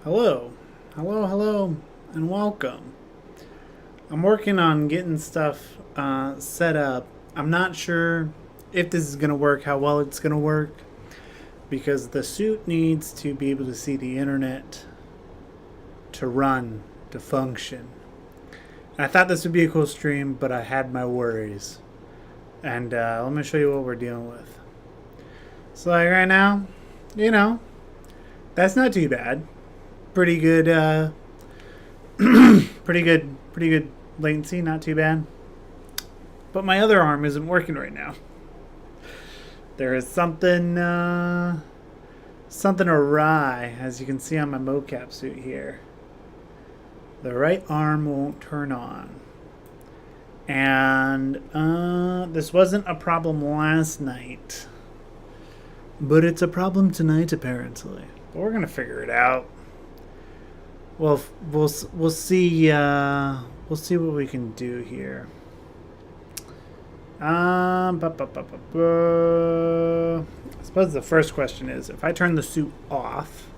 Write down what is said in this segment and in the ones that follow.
Hello, hello, and welcome. I'm working on getting stuff set up. I'm not sure if this is going to work, how well it's going to work, because the suit needs to be able to see the internet to run, to function. And I thought this would be a cool stream, but I had my worries. And let me show you what we're dealing with. So like right now, that's not too bad. Pretty good, pretty good latency, not too bad. But my other arm isn't working right now. There is something awry, as you can see on my mocap suit here. The right arm won't turn on. And this wasn't a problem last night, but it's a problem tonight apparently. But we're gonna figure it out. Well, we'll see. We'll see what we can do here. I suppose the first question is, if I turn the suit off.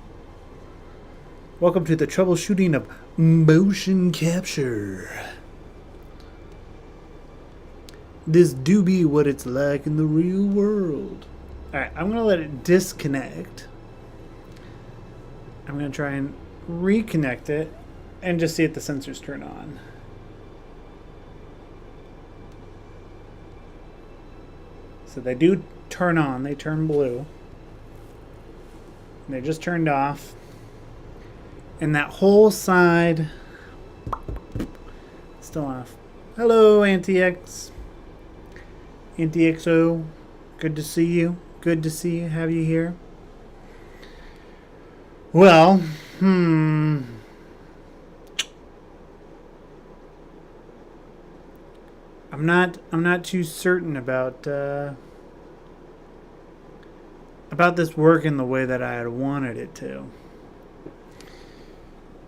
Welcome to the troubleshooting of motion capture. This do be what it's like in the real world. Alright, I'm gonna let it disconnect. I'm gonna try and reconnect it and just see if the sensors turn on. So they do turn on, they turn blue. And they just turned off. And that whole side still off. Hello, Anti-X. Anti-XO. Good to see you. Good to see you. Have you here. Well, I'm not too certain about this working the way that I had wanted it to.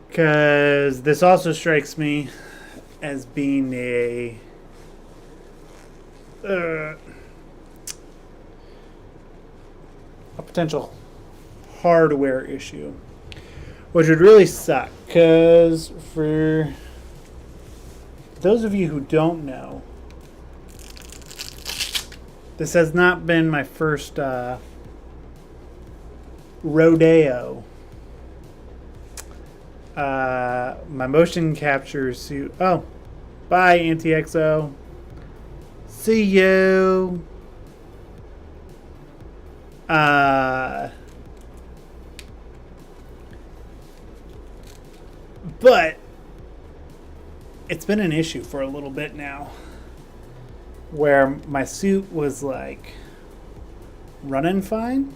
Because this also strikes me as being a potential hardware issue, which would really suck. Because for those of you who don't know, this has not been my first rodeo. My motion capture suit. Oh, bye, Anti-XO. See you. But it's been an issue for a little bit now, where my suit was like running fine,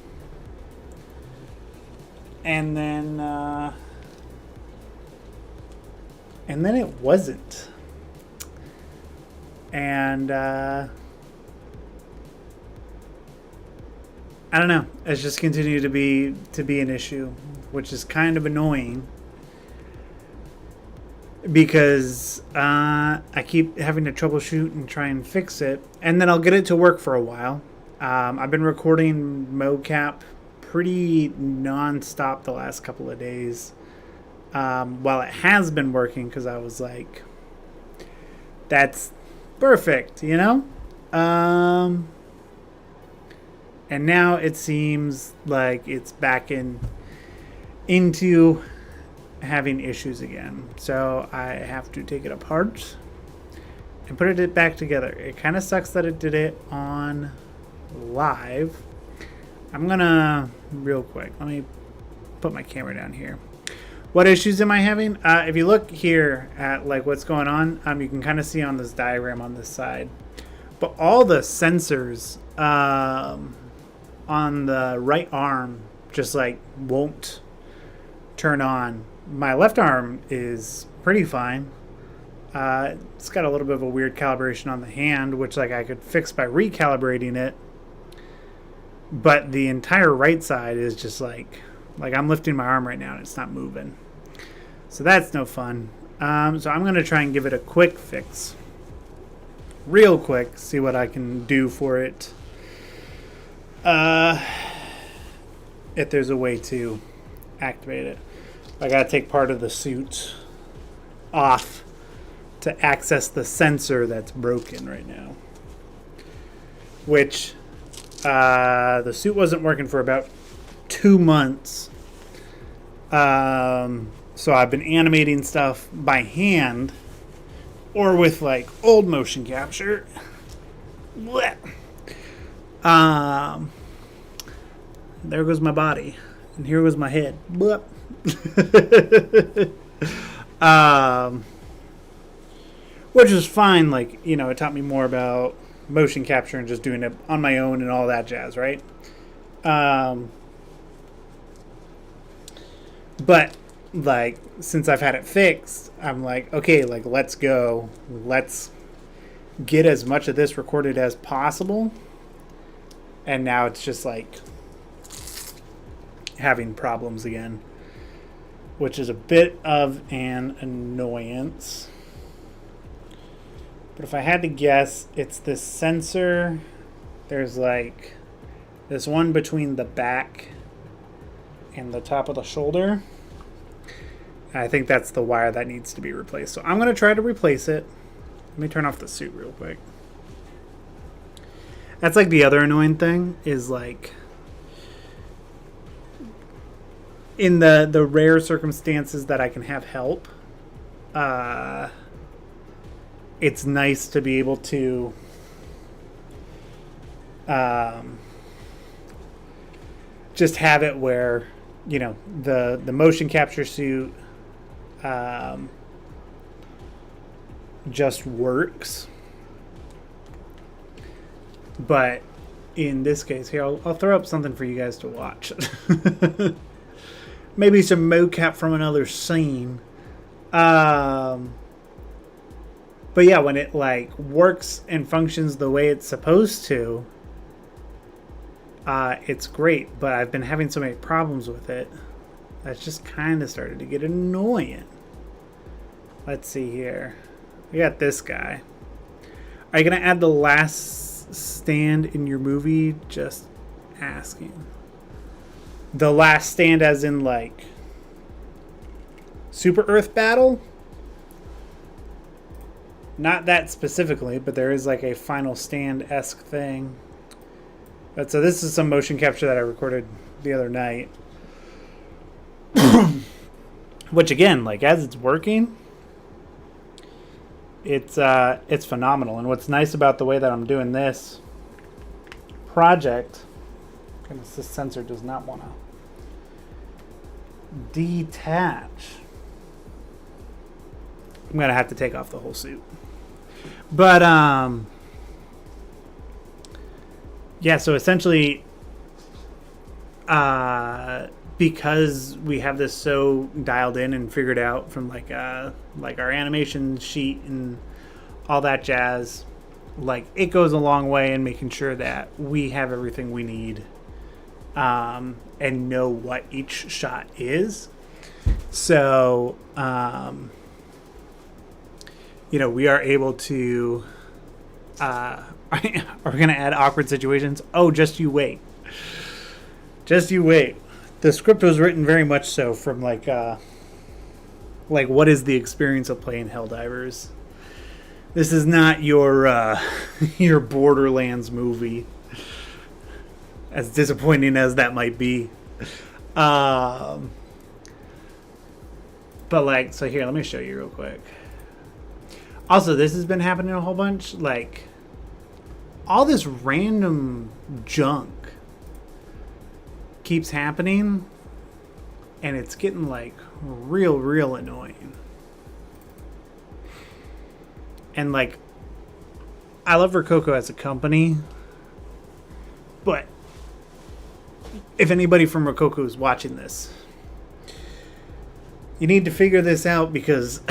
and then it wasn't. And I don't know. It's just continued to be an issue, which is kind of annoying because I keep having to troubleshoot and try and fix it, and then I'll get it to work for a while. I've been recording mocap pretty non-stop the last couple of days. While it has been working, because I was like, that's perfect, and now it seems like it's back into having issues again. So I have to take it apart and put it back together. It kind of sucks that it did it on live. I'm gonna, real quick, let me put my camera down here. What issues am I having? If you look here at like what's going on, you can kind of see on this diagram on this side. But all the sensors on the right arm just like won't turn on. My left arm is pretty fine. It's got a little bit of a weird calibration on the hand, which like I could fix by recalibrating it. But the entire right side is just like I'm lifting my arm right now and it's not moving. So that's no fun. So I'm going to try and give it a quick fix. Real quick, see what I can do for it. If there's a way to activate it. I gotta take part of the suit off to access the sensor that's broken right now. Which, the suit wasn't working for about 2 months. So I've been animating stuff by hand or with like old motion capture. Blech. There goes my body, and here goes my head. Which is fine. Like, you know, it taught me more about motion capture and just doing it on my own and all that jazz, right? But like, since I've had it fixed, I'm like, okay, like, let's go. Let's get as much of this recorded as possible. And now it's just like having problems again, which is a bit of an annoyance. But if I had to guess, it's this sensor. There's like this one between the back and the top of the shoulder. I think that's the wire that needs to be replaced. So I'm going to try to replace it. Let me turn off the suit real quick. That's like the other annoying thing is like in the rare circumstances that I can have help, it's nice to be able to just have it where, you know, the motion capture suit just works. But in this case, here, I'll throw up something for you guys to watch. Maybe some mocap from another scene. But yeah, when it like works and functions the way it's supposed to, it's great. But I've been having so many problems with it. That's just kind of started to get annoying. Let's see here. We got this guy. Are you going to add the last stand in your movie? Just asking. The last stand as in like Super Earth Battle? Not that specifically, but there is like a Final Stand-esque thing. But so this is some motion capture that I recorded the other night. Which again, like as it's working, it's phenomenal. And what's nice about the way that I'm doing this project, goodness, this sensor does not want to detach. I'm gonna have to take off the whole suit. But yeah, so essentially because we have this so dialed in and figured out from like our animation sheet and all that jazz, like it goes a long way in making sure that we have everything we need and know what each shot is. So you know, we are able to are we gonna add awkward situations? Oh, just you wait. Just you wait. The script was written very much so from like what is the experience of playing Helldivers? This is not your your Borderlands movie, as disappointing as that might be. But like, so here, let me show you real quick. Also, this has been happening a whole bunch. Like, all this random junk keeps happening, and it's getting like real annoying. And like, I love Rococo as a company, but if anybody from Rococo is watching this, you need to figure this out, because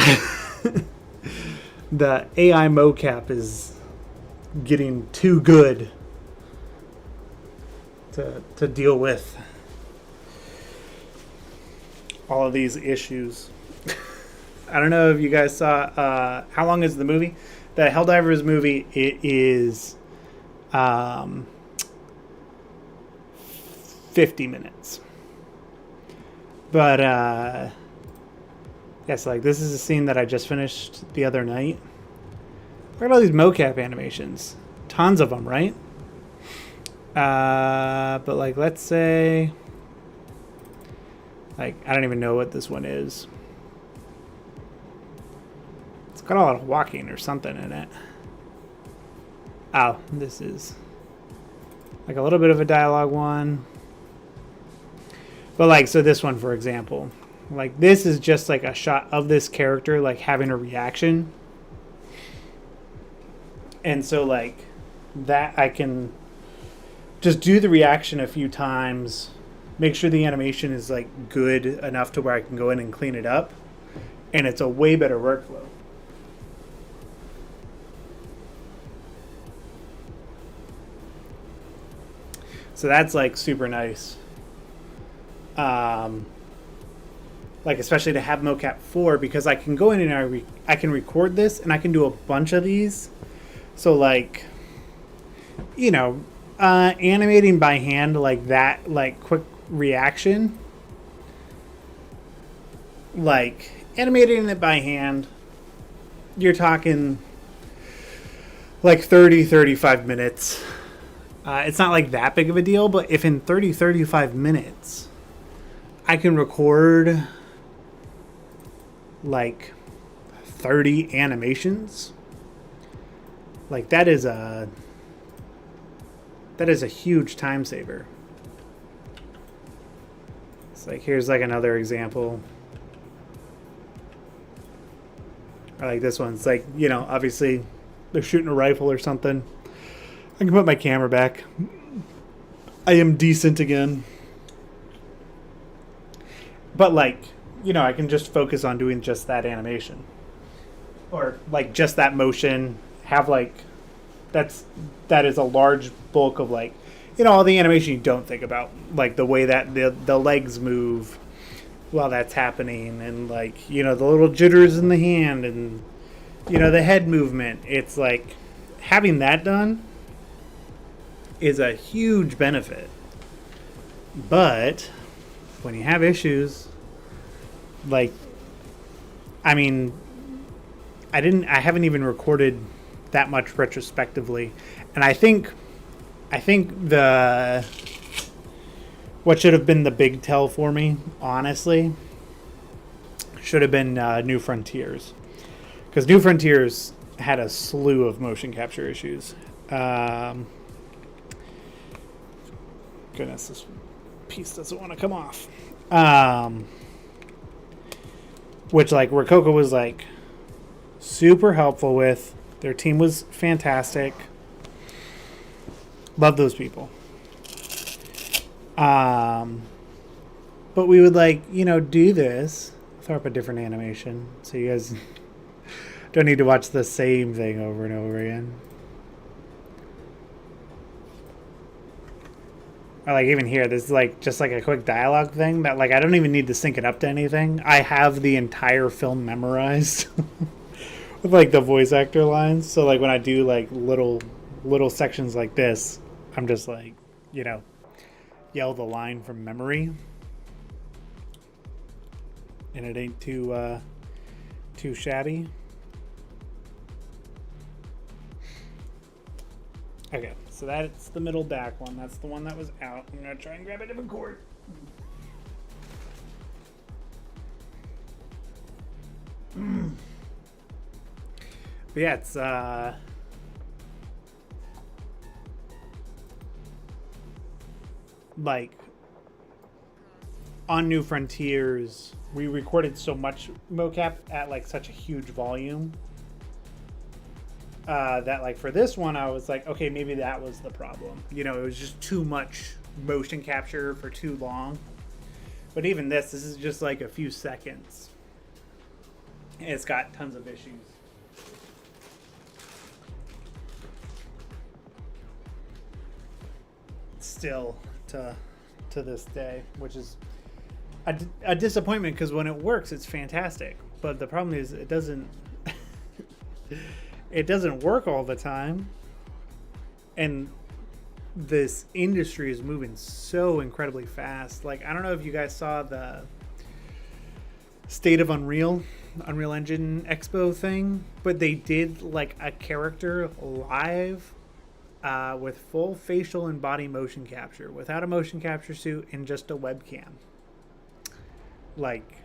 the AI mocap is getting too good to deal with all of these issues. I don't know if you guys saw, how long is the movie? The Helldivers movie, it is 50 minutes. But Yeah, so like this is a scene that I just finished the other night. Look at all these mocap animations. Tons of them, right? But like, let's say, like, I don't even know what this one is. It's got a lot of walking or something in it. Oh, this is like a little bit of a dialogue one. But like, so this one, for example, like this is just like a shot of this character, like having a reaction. And so like that I can just do the reaction a few times, make sure the animation is like good enough to where I can go in and clean it up. And it's a way better workflow. So that's like super nice. Like especially to have mocap 4, because I can go in and I can record this and I can do a bunch of these. So like, you know, animating by hand like that, like quick reaction, like animating it by hand, you're talking like 30-35 minutes. It's not like that big of a deal, but if in 30-35 minutes I can record like 30 animations, like that is a huge time saver. It's like, here's like another example. Or like this one, it's like, you know, obviously they're shooting a rifle or something. I can put my camera back. I am decent again. But like, you know, I can just focus on doing just that animation. Or like just that motion. Have like, that is a large bulk of like, you know, all the animation you don't think about. Like the way that the legs move while that's happening. And like, you know, the little jitters in the hand and, you know, the head movement. It's like, having that done is a huge benefit. But when you have issues, like, I mean, I haven't even recorded that much retrospectively, and I think what should have been the big tell for me, honestly, should have been New Frontiers, because New Frontiers had a slew of motion capture issues. Goodness, this piece doesn't want to come off. Which like Rococo was like super helpful with. Their team was fantastic. Love those people. But we would like, you know, do this. Throw up a different animation so you guys don't need to watch the same thing over and over again. Or like even here, this is like just like a quick dialogue thing that like I don't even need to sync it up to anything. I have the entire film memorized with like the voice actor lines. So like when I do like little sections like this, I'm just like, you know, yell the line from memory, and it ain't too shabby. Okay, so that's the middle back one. That's the one that was out. I'm gonna try and grab a different cord. But yeah, it's like on New Frontiers, we recorded so much mocap at like such a huge volume. That like for this one I was like, okay, maybe that was the problem. You know, it was just too much motion capture for too long. But even this is just like a few seconds. It's got tons of issues. Still to this day, which is a disappointment, because when it works it's fantastic. But the problem is it doesn't it doesn't work all the time, and this industry is moving so incredibly fast. Like, I don't know if you guys saw the State of Unreal Engine Expo thing, but they did like a character live with full facial and body motion capture, without a motion capture suit and just a webcam. Like,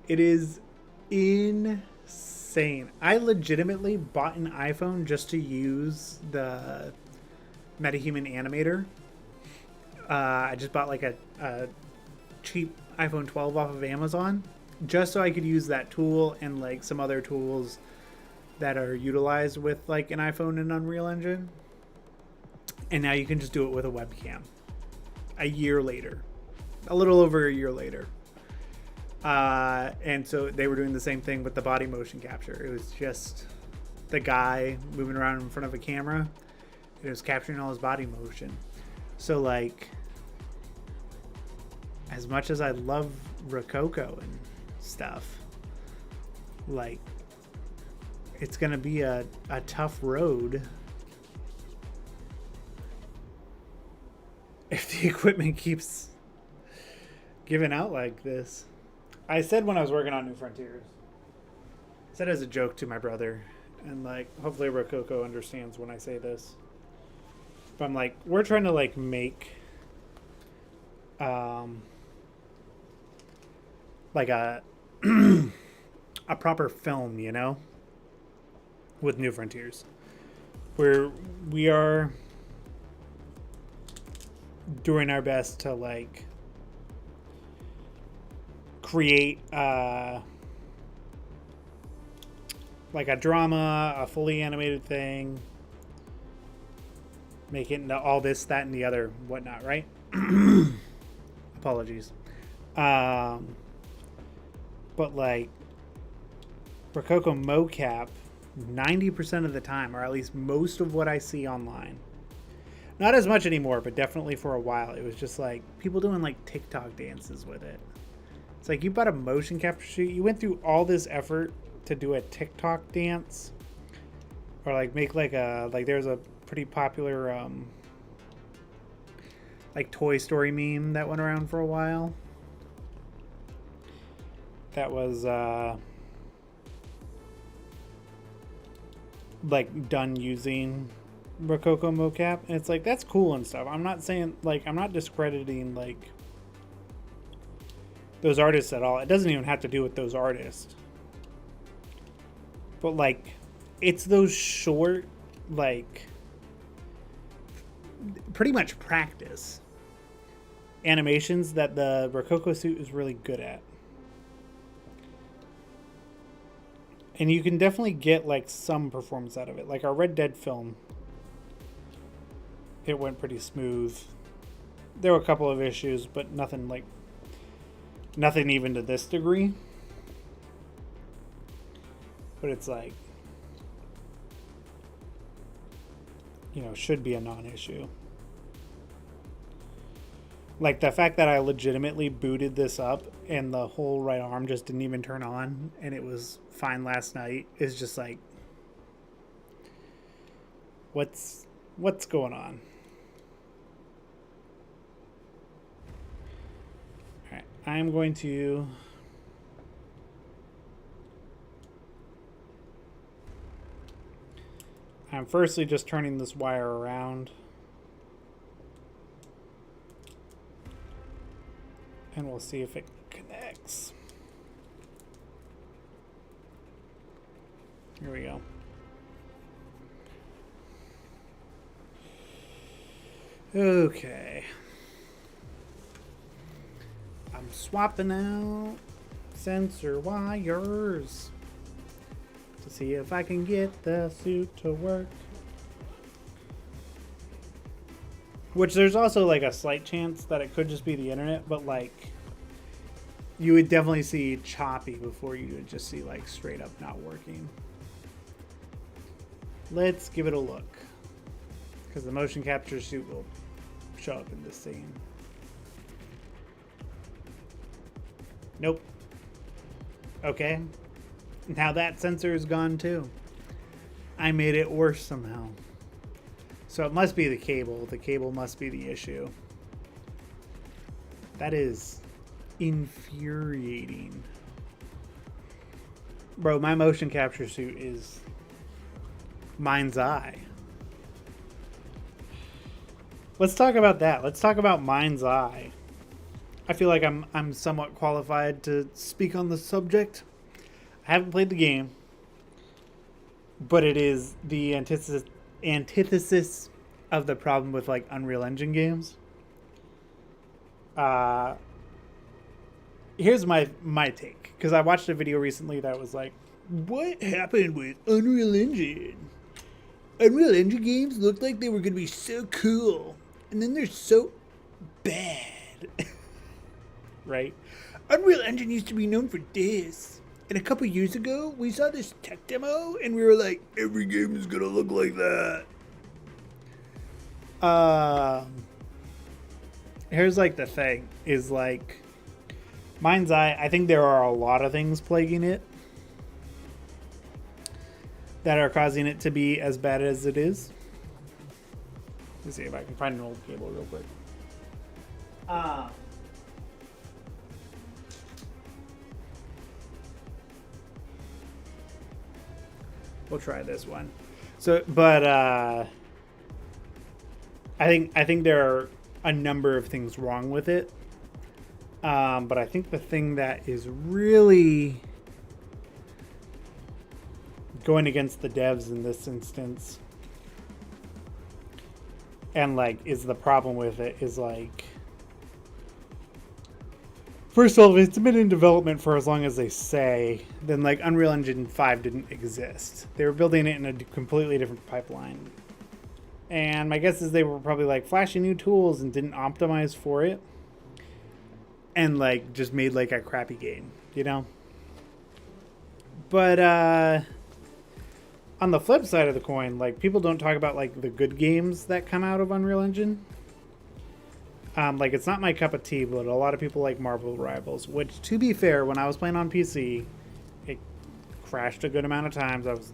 it is insane. I legitimately bought an iPhone just to use the MetaHuman animator. I just bought like a cheap iPhone 12 off of Amazon just so I could use that tool and like some other tools that are utilized with like an iPhone and Unreal Engine. And now you can just do it with a webcam. A year later. A little over a year later. And so they were doing the same thing with the body motion capture. It was just the guy moving around in front of a camera. It was capturing all his body motion. So like, as much as I love Rococo and stuff, like, it's gonna be a tough road if the equipment keeps giving out like this. I said when I was working on New Frontiers, I said as a joke to my brother, and like, hopefully Rococo understands when I say this, but I'm like, we're trying to like make like a a proper film, you know, with New Frontiers, where we are doing our best to like create like a drama, a fully animated thing, make it into all this, that, and the other, whatnot, right? Apologies. But like Rococo mocap, 90% of the time, or at least most of what I see online, not as much anymore, but definitely for a while, it was just like people doing like TikTok dances with it. It's like, you bought a motion capture suit, you went through all this effort to do a TikTok dance, or like make like a, like there's a pretty popular like Toy Story meme that went around for a while. That was like done using Rococo mocap, and it's like, that's cool and stuff. I'm not saying, like, I'm not discrediting like those artists at all. It doesn't even have to do with those artists, but like, it's those short, like, pretty much practice animations that the Rococo suit is really good at. And you can definitely get like some performance out of it. Like our Red Dead film, it went pretty smooth. There were a couple of issues, but nothing even to this degree. But it's like, you know, should be a non-issue. Like the fact that I legitimately booted this up and the whole right arm just didn't even turn on and it was fine last night is just like, what's going on? All right, I'm going to I'm firstly just turning this wire around. And we'll see if it connects. Here we go. Okay. I'm swapping out sensor wires to see if I can get the suit to work. Which there's also like a slight chance that it could just be the internet, but like you would definitely see choppy before you would just see like straight up not working. Let's give it a look, because the motion capture suit will show up in this scene. Nope. Okay. Now that sensor is gone too. I made it worse somehow. So it must be the cable. The cable must be the issue. That is infuriating. Bro, my motion capture suit is mind's eye. Let's talk about that. Let's talk about mind's eye. I feel like I'm somewhat qualified to speak on the subject. I haven't played the game, but it is the antithesis of the problem with like Unreal Engine games. Here's my take, because I watched a video recently that was like, what happened with Unreal Engine? Unreal Engine games looked like they were going to be so cool, and then they're so bad. Right? Unreal Engine used to be known for this, and a couple years ago we saw this tech demo and we were like, every game is going to look like that. Here's like the thing, is like, mind's eye, I think there are a lot of things plaguing it that are causing it to be as bad as it is. Let's see if I can find an old cable real quick. We'll try this one. So, but I think there are a number of things wrong with it. But I think the thing that is really going against the devs in this instance, and like is the problem with it, is like, first of all, if it's been in development for as long as they say, then like Unreal Engine 5 didn't exist. They were building it in a completely different pipeline. And my guess is they were probably like flashing new tools and didn't optimize for it. And like just made like a crappy game, you know? But on the flip side of the coin, like people don't talk about like the good games that come out of Unreal Engine. Like it's not my cup of tea, but a lot of people like Marvel Rivals, which to be fair, when I was playing on PC, it crashed a good amount of times.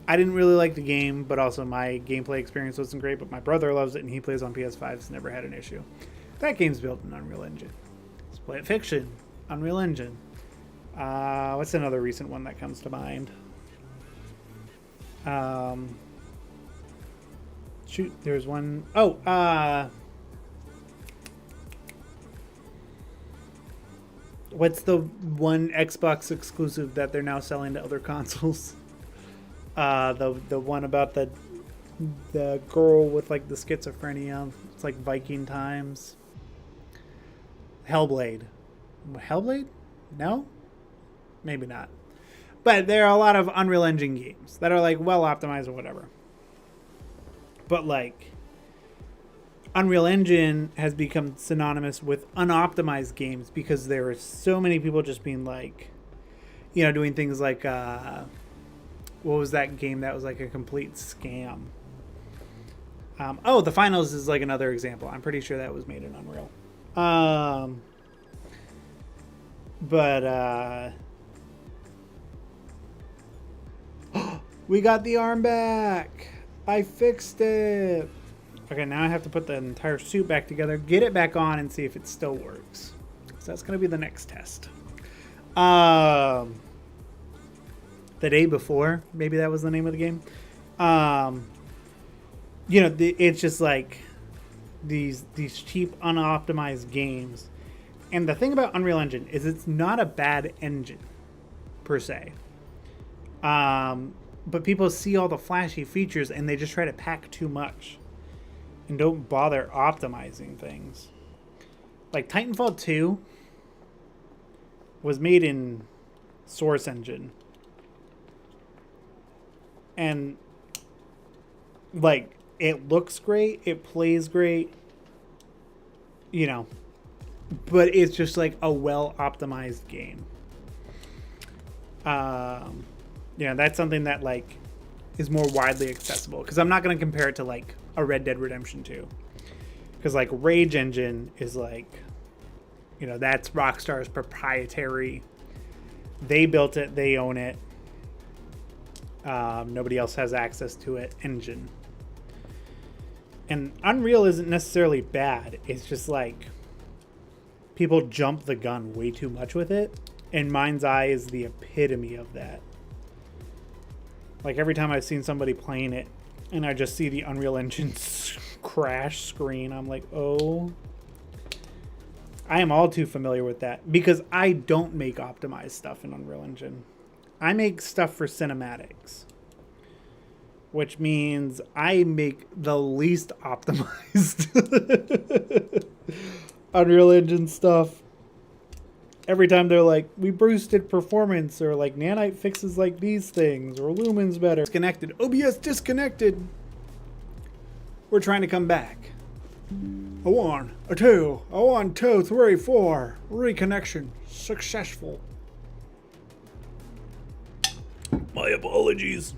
I didn't really like the game, but also my gameplay experience wasn't great, but my brother loves it and he plays on PS5, so never had an issue. That game's built in Unreal Engine. Split Fiction, Unreal Engine. What's another recent one that comes to mind? Shoot, there's one. What's the one Xbox exclusive that they're now selling to other consoles? The one about the girl with like the schizophrenia. It's like Viking Times. Hellblade. Hellblade? No? Maybe not. But there are a lot of Unreal Engine games that are like well optimized or whatever. But like Unreal Engine has become synonymous with unoptimized games because there are so many people just being like, you know, doing things like what was that game that was like a complete scam? The Finals is like another example. I'm pretty sure that was made in Unreal. We got the arm back. I fixed it. Okay, now I have to put the entire suit back together, get it back on, and see if it still works. So that's going to be the next test. The Day Before, maybe that was the name of the game. You know, it's just like these cheap, unoptimized games. And the thing about Unreal Engine is it's not a bad engine, per se. But people see all the flashy features and they just try to pack too much and don't bother optimizing things. Like Titanfall 2 was made in Source Engine. And like it looks great, it plays great, you know, but it's just like a well optimized game. Yeah, that's something that like is more widely accessible, because I'm not going to compare it to like a Red Dead Redemption 2, because like Rage Engine is like, you know, that's Rockstar's proprietary. They built it, they own it. Nobody else has access to it. Engine. And Unreal isn't necessarily bad. It's just like people jump the gun way too much with it, and Mind's Eye is the epitome of that. Like, every time I've seen somebody playing it and I just see the Unreal Engine crash screen, I'm like, oh. I am all too familiar with that because I don't make optimized stuff in Unreal Engine. I make stuff for cinematics, which means I make the least optimized Unreal Engine stuff. Every time they're like, we boosted performance, or like Nanite fixes like these things, or Lumen's better. Disconnected. OBS disconnected. We're trying to come back. A 1, a 2, a 1, 2, 3, 4. Reconnection successful. My apologies.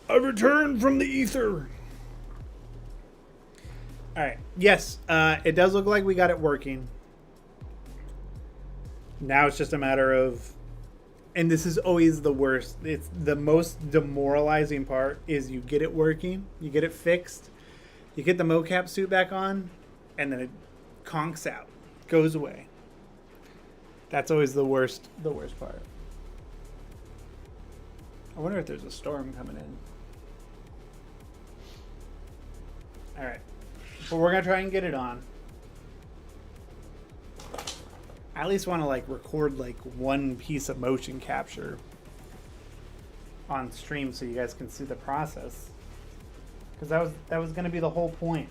I've returned from the ether. Alright, yes, it does look like we got it working. Now it's just a matter of, and this is always the worst, it's the most demoralizing part, is you get it working, you get it fixed, you get the mocap suit back on, and then it conks out, goes away. That's always the worst part. I wonder if there's a storm coming in. Alright, but we're gonna try and get it on. I at least want to like record like one piece of motion capture on stream so you guys can see the process, because that was going to be the whole point,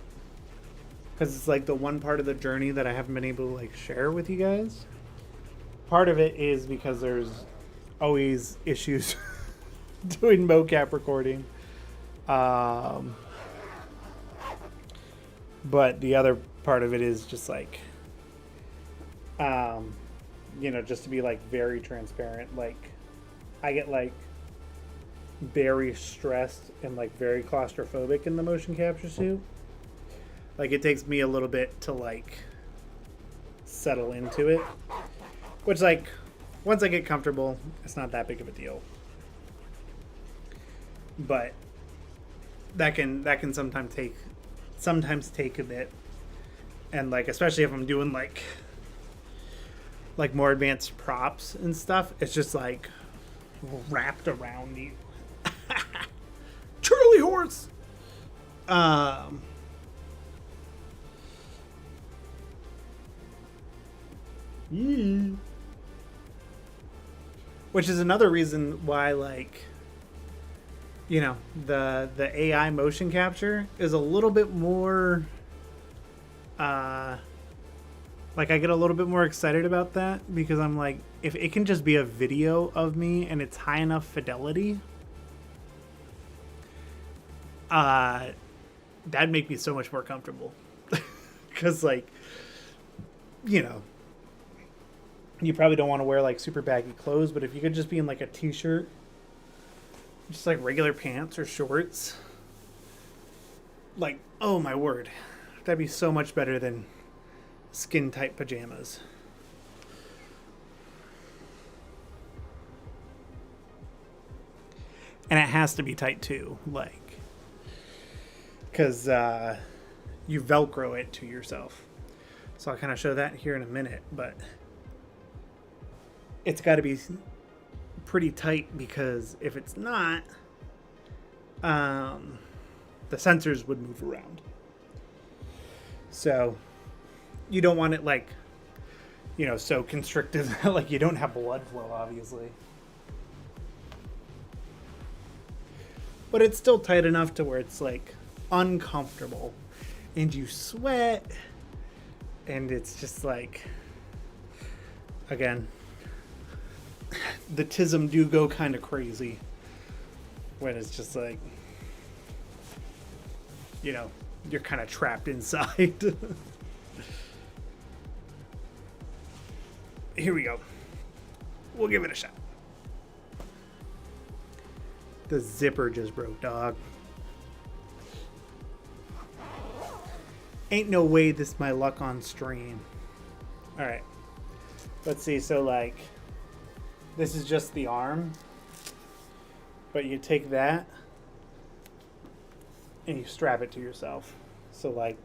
because it's like the one part of the journey that I haven't been able to like share with you guys. Part of it is because there's always issues doing mocap recording, but the other part of it is just like, you know, just to be like very transparent, like I get like very stressed and like very claustrophobic in the motion capture suit. Like it takes me a little bit to like settle into it, which like once I get comfortable, it's not that big of a deal. But that can sometimes take a bit, and like especially if I'm doing like more advanced props and stuff, it's just like wrapped around you. Charlie horse. Which is another reason why, like, you know, the AI motion capture is a little bit more like I get a little bit more excited about that, because I'm like, if it can just be a video of me and it's high enough fidelity, that'd make me so much more comfortable. Because like, you know, you probably don't want to wear like super baggy clothes, but if you could just be in like a t-shirt, just like regular pants or shorts, like, oh my word, that'd be so much better than skin tight pajamas. And it has to be tight too, like, because you Velcro it to yourself. So I'll kind of show that here in a minute, but it's got to be pretty tight, because if it's not, the sensors would move around. So you don't want it like, you know, so constricted that like you don't have blood flow, obviously. But it's still tight enough to where it's like uncomfortable and you sweat, and it's just like, again, the tism do go kind of crazy when it's just like, you know, you're kind of trapped inside. Here we go. We'll give it a shot. The zipper just broke, dog. Ain't no way this my luck on stream. Alright. Let's see. So, like, this is just the arm. But you take that and you strap it to yourself. So, like,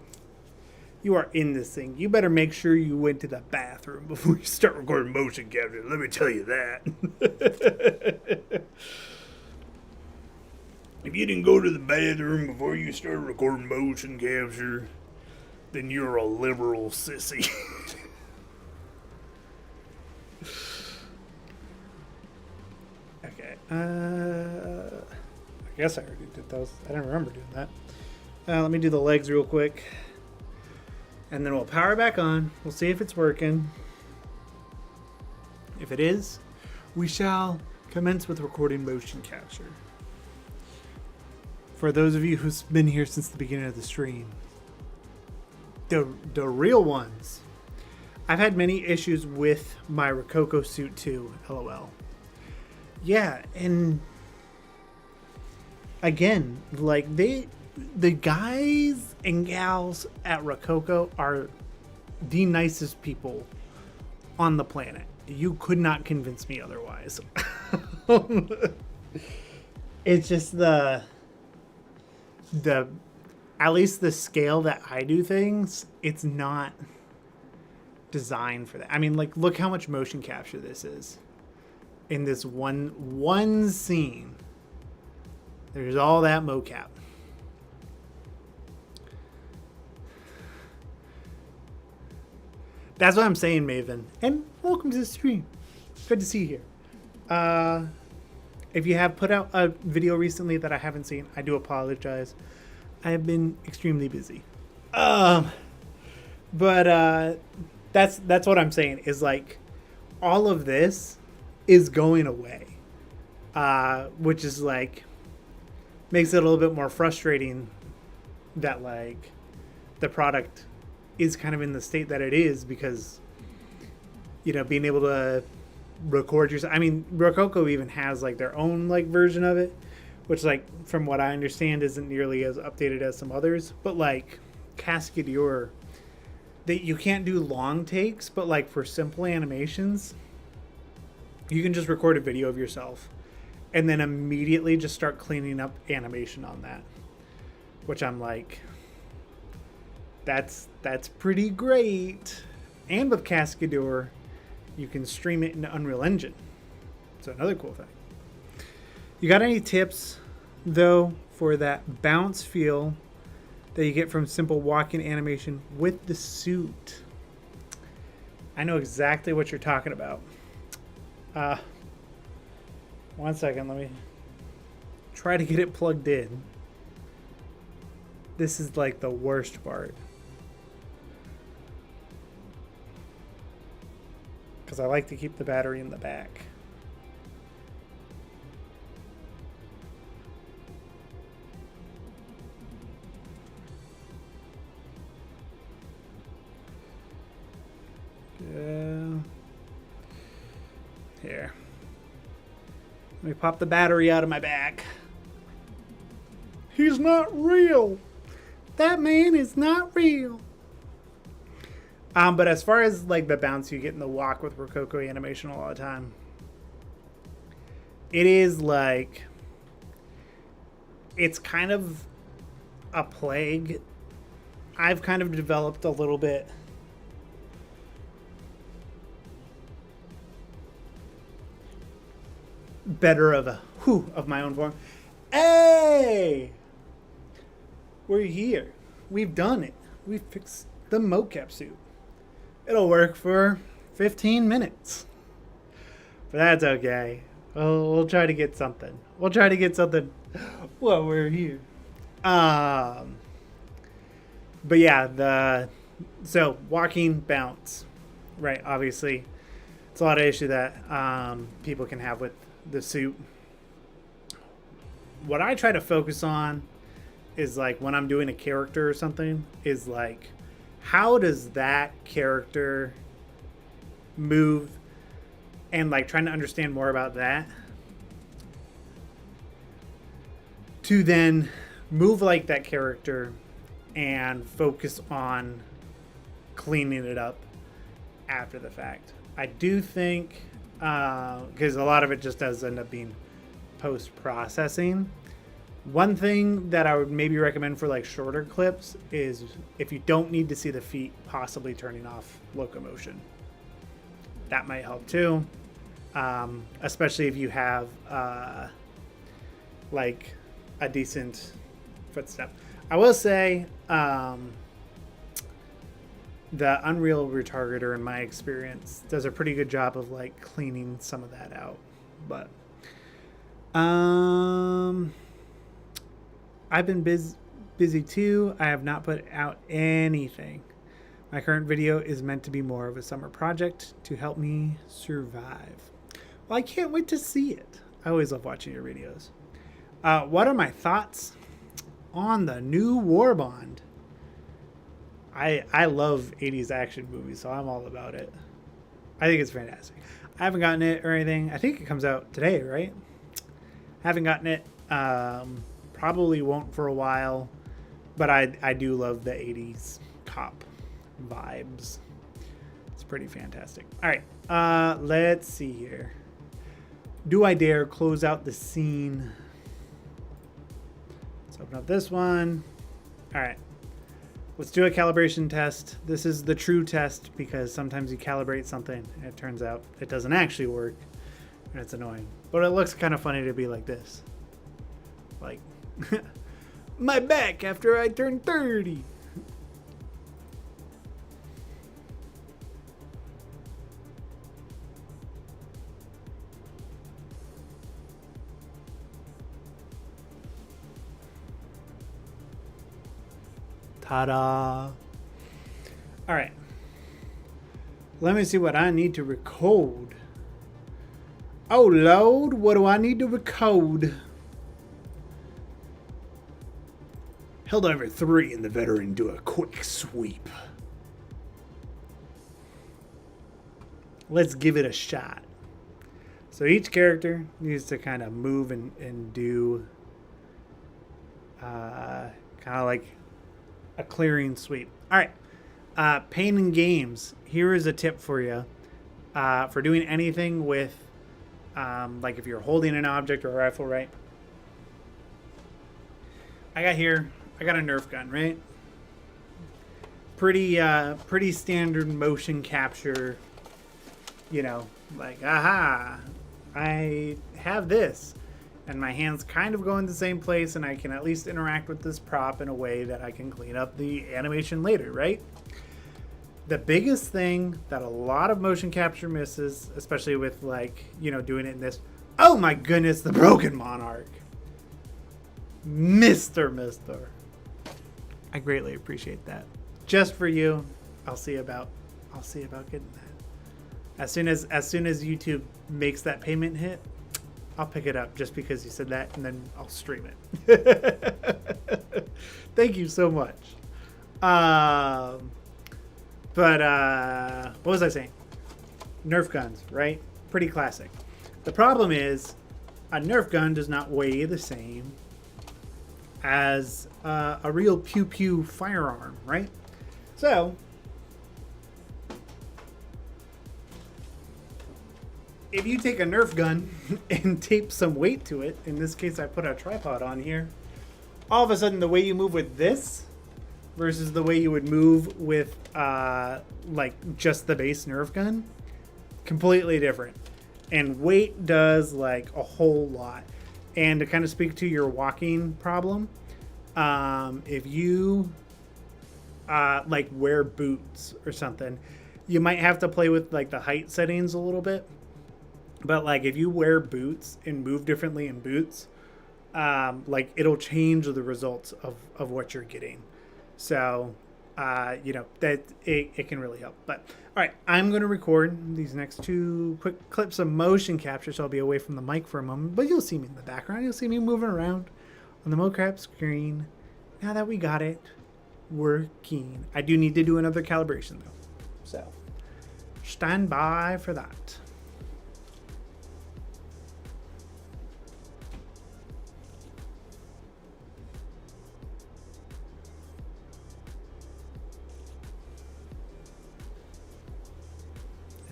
You are in this thing. You better make sure you went to the bathroom before you start recording motion capture. Let me tell you that. If you didn't go to the bathroom before you started recording motion capture, then you're a liberal sissy. Okay. I guess I already did those. I don't remember doing that. Let me do the legs real quick. And then we'll power it back on. We'll see if it's working. If it is, we shall commence with recording motion capture. For those of you who's been here since the beginning of the stream, the real ones. I've had many issues with my Rococo suit too, LOL. Yeah, and again, like the guys and gals at Rococo are the nicest people on the planet. You could not convince me otherwise. It's just the at least the scale that I do things, it's not designed for that. I mean, like, look how much motion capture this is in this one scene. There's all that mocap. That's what I'm saying, Maven. And welcome to the stream. Good to see you here. If you have put out a video recently that I haven't seen, I do apologize. I have been extremely busy. But that's what I'm saying is, like, all of this is going away. Which is, like, makes it a little bit more frustrating that, like, the product is kind of in the state that it is, because, you know, being able to record yourself. I mean, Rococo even has, like, their own, like, version of it, which, like, from what I understand, isn't nearly as updated as some others. But, like, Cascadeur, that you can't do long takes, but, like, for simple animations, you can just record a video of yourself and then immediately just start cleaning up animation on that, which I'm like, that's pretty great. And with Cascadeur, you can stream it into Unreal Engine. So another cool thing. You got any tips, though, for that bounce feel that you get from simple walking animation with the suit? I know exactly what you're talking about. 1 second, let me try to get it plugged in. This is like the worst part, because I like to keep the battery in the back. Here. Let me pop the battery out of my back. He's not real. That man is not real. But as far as, like, the bounce you get in the walk with Rococo animation all the time, it is like, it's kind of a plague. I've kind of developed a little bit better of my own form. Hey, we're here. We've done it. We fixed the mocap suit. It'll work for 15 minutes. But that's okay. We'll try to get something. We'll try to get something while we're here. But yeah, so walking bounce, right? Obviously, it's a lot of issue that people can have with the suit. What I try to focus on is, like, when I'm doing a character or something, is like, how does that character move, and, like, trying to understand more about that to then move like that character and focus on cleaning it up after the fact. I do think, because a lot of it just does end up being post-processing, One thing that I would maybe recommend for like shorter clips is if you don't need to see the feet, possibly turning off locomotion. That might help too, especially if you have like a decent footstep. I will say the Unreal Retargeter, in my experience, does a pretty good job of like cleaning some of that out. But I've been busy too. I have not put out anything. My current video is meant to be more of a summer project to help me survive. Well, I can't wait to see it. I always love watching your videos. What are my thoughts on the new War Bond? I love 80s action movies, so I'm all about it. I think it's fantastic. I haven't gotten it or anything. I think it comes out today, right? Haven't gotten it. Probably won't for a while. But I do love the 80s cop vibes. It's pretty fantastic. All right. Let's see here. Do I dare close out the scene? Let's open up this one. All right. Let's do a calibration test. This is the true test because sometimes you calibrate something and it turns out it doesn't actually work and it's annoying. But it looks kind of funny to be like this. Like, my back after I turned 30. Ta-da. All right. Let me see what I need to record. Oh, Lord, what do I need to record? Helldiver 3 and the veteran do a quick sweep. Let's give it a shot. So each character needs to kind of move and do kind of like a clearing sweep. All right. Pain in games. Here is a tip for you. For doing anything with, like if you're holding an object or a rifle, right? I got a Nerf gun, right? Pretty standard motion capture, you know, like, aha, I have this. And my hands kind of go in the same place and I can at least interact with this prop in a way that I can clean up the animation later, right? The biggest thing that a lot of motion capture misses, especially with like, you know, doing it in this, oh my goodness, the Broken Monarch. Mister. I greatly appreciate that. Just for you, I'll see about getting that. As soon as YouTube makes that payment hit, I'll pick it up just because you said that, and then I'll stream it. Thank you so much. But what was I saying? Nerf guns, right? Pretty classic. The problem is a Nerf gun does not weigh the same as a real pew-pew firearm, right? So if you take a Nerf gun and tape some weight to it, in this case I put a tripod on here, all of a sudden the way you move with this versus the way you would move with like just the base Nerf gun, completely different. And weight does like a whole lot. And to kind of speak to your walking problem, if you like wear boots or something, you might have to play with like the height settings a little bit. But like if you wear boots and move differently in boots, like it'll change the results of what you're getting. So, you know, that it can really help. But all right, I'm going to record these next two quick clips of motion capture. So I'll be away from the mic for a moment, but you'll see me in the background. You'll see me moving around on the mocap screen. Now that we got it working, I do need to do another calibration though. So stand by for that.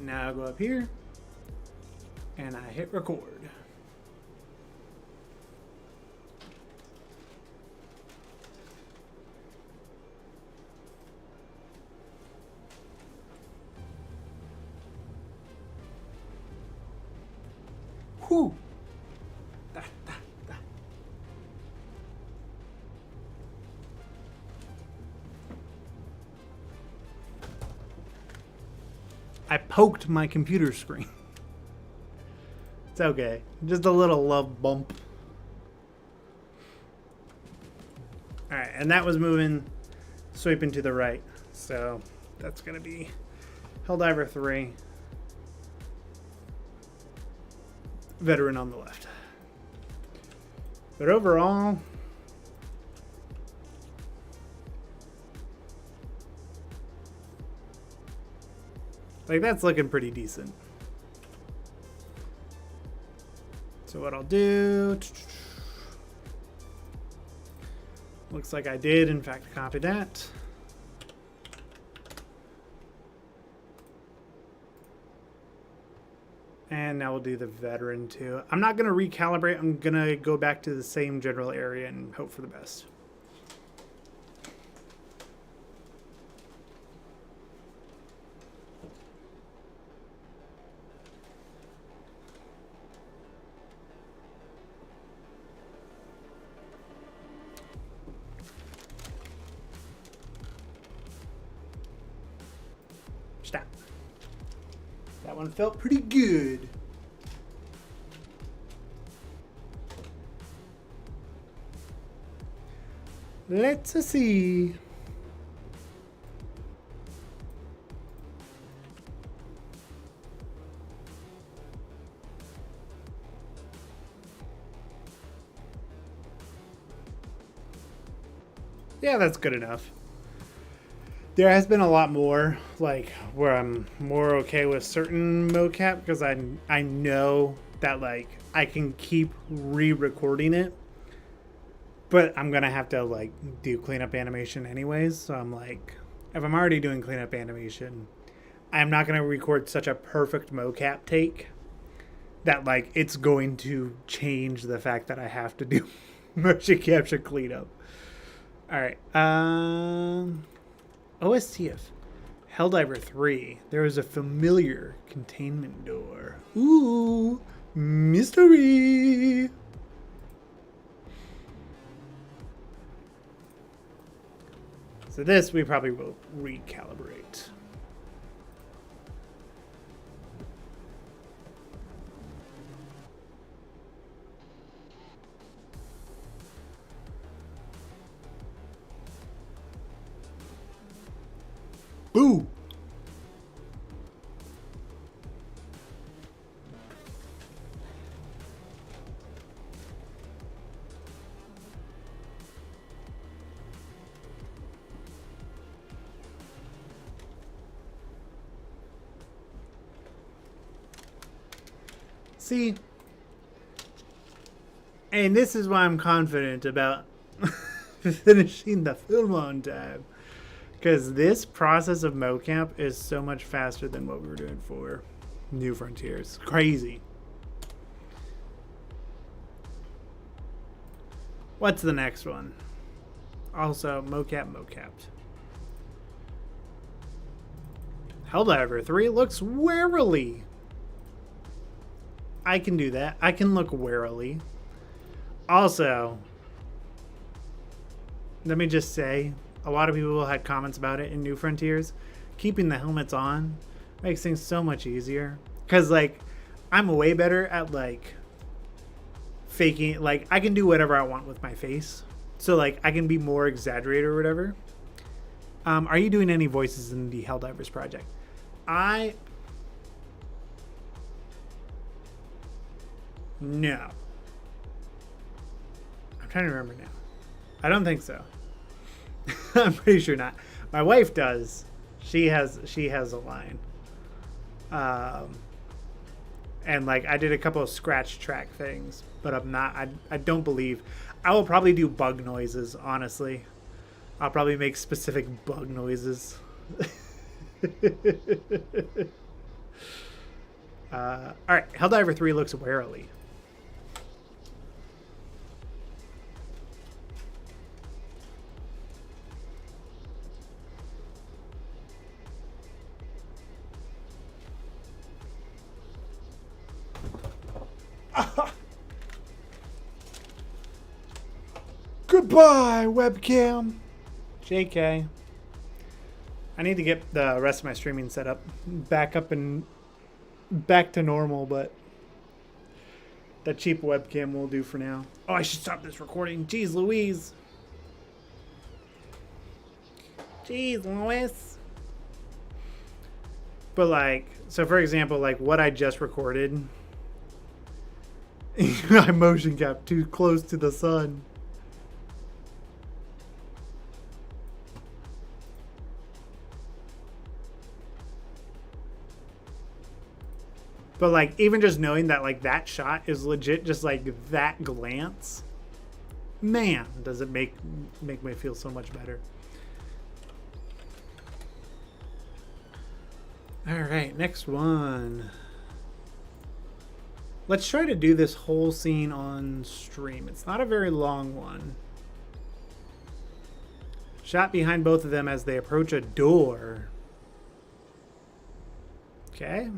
Now I'll go up here and I hit record. I poked my computer screen. It's okay. Just a little love bump. Alright, and that was moving, sweeping to the right. So that's going to be Helldiver 3. Veteran on the left. But overall, like, that's looking pretty decent. So what I'll do, looks like I did in fact copy that. And now we'll do the veteran too. I'm not going to recalibrate. I'm going to go back to the same general area and hope for the best. Stop. That one felt pretty good. Let's see. Yeah, that's good enough. There has been a lot more, like, where I'm more okay with certain mocap because I know that, like, I can keep re-recording it, but I'm gonna have to, like, do cleanup animation anyways. So I'm like, if I'm already doing cleanup animation, I'm not gonna record such a perfect mocap take that, like, it's going to change the fact that I have to do motion capture cleanup. All right. OSTF. Helldiver 3. There is a familiar containment door. Ooh, mystery. So this we probably will recalibrate. Boo! See? And this is why I'm confident about finishing the film on time. Because this process of mocap is so much faster than what we were doing for New Frontiers. Crazy. What's the next one? Also, mocapped. Helldiver 3 looks warily. I can do that. I can look warily. Also, let me just say, a lot of people had comments about it in New Frontiers. Keeping the helmets on makes things so much easier. Because, like, I'm way better at, like, faking. Like, I can do whatever I want with my face. So, like, I can be more exaggerated or whatever. Are you doing any voices in the Helldivers project? No. I'm trying to remember now. I don't think so. I'm pretty sure not. My wife does. She has a line. And, like, I did a couple of scratch track things, but I'm not. I don't believe. I will probably do bug noises. Honestly, I'll probably make specific bug noises. All right, Helldiver 3 looks warily. Goodbye, webcam. JK. I need to get the rest of my streaming set up back and back to normal, but that cheap webcam will do for now. Oh, I should stop this recording. Jeez Louise. Jeez Louise. But like, so for example, like what I just recorded, I motion cap too close to the sun. But like, even just knowing that like that shot is legit, just like that glance, man, does it make me feel so much better. All right, next one. Let's try to do this whole scene on stream. It's not a very long one. Shot behind both of them as they approach a door. Okay.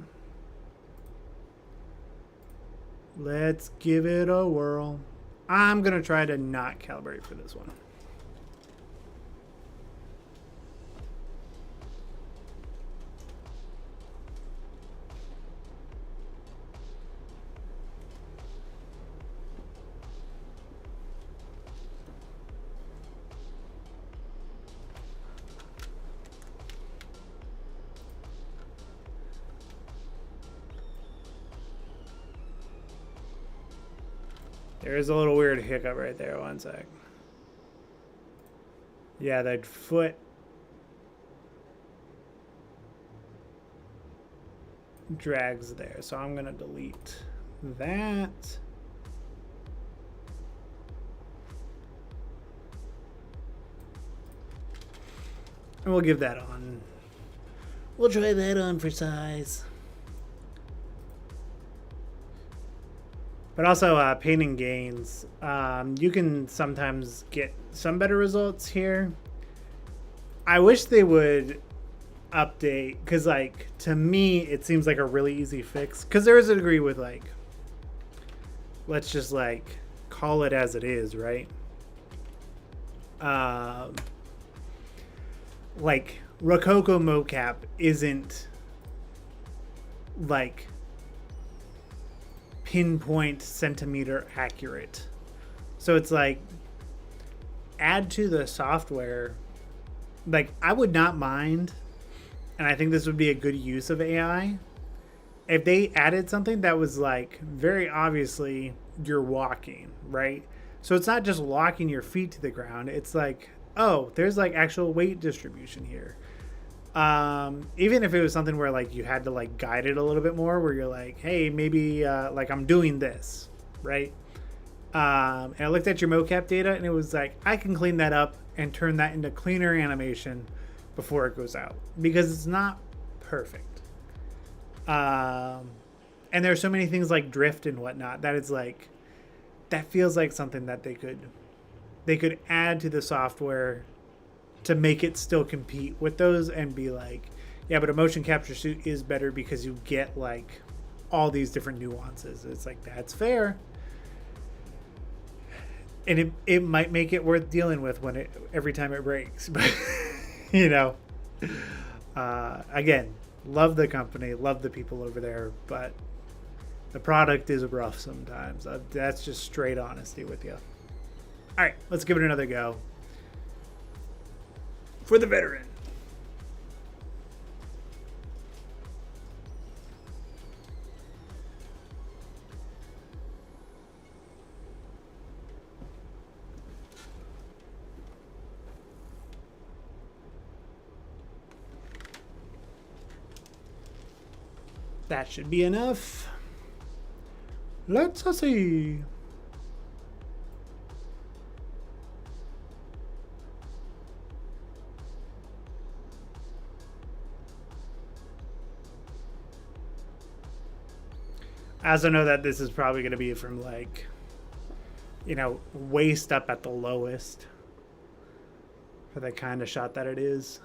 Let's give it a whirl. I'm going to try to not calibrate for this one. There is a little weird hiccup right there. One sec. Yeah, that foot drags there. So I'm going to delete that. And we'll give that on. We'll try that on for size. But also painting gains. You can sometimes get some better results here. I wish they would update, because like to me it seems like a really easy fix, because there is a degree with like, let's just like call it as it is, right? Like Rococo mocap isn't like pinpoint centimeter accurate. So it's like, add to the software. Like, I would not mind, and I think this would be a good use of AI, if they added something that was like very obviously you're walking, right? So it's not just locking your feet to the ground. It's like, oh, there's like actual weight distribution here. Even if it was something where like you had to like guide it a little bit more, where you're like, hey, maybe like I'm doing this, right? And I looked at your mocap data and it was like, I can clean that up and turn that into cleaner animation before it goes out, because it's not perfect. And there's so many things like drift and whatnot that it's like, that feels like something that they could add to the software to make it still compete with those and be like, yeah, but a motion capture suit is better because you get like all these different nuances. It's like, that's fair. And it might make it worth dealing with when every time it breaks. But, you know, again, love the company, love the people over there, but the product is rough sometimes. That's just straight honesty with you. All right, let's give it another go. For the veteran. That should be enough. Let's see. I also know that this is probably going to be from like, you know, waist up at the lowest for the kind of shot that it is.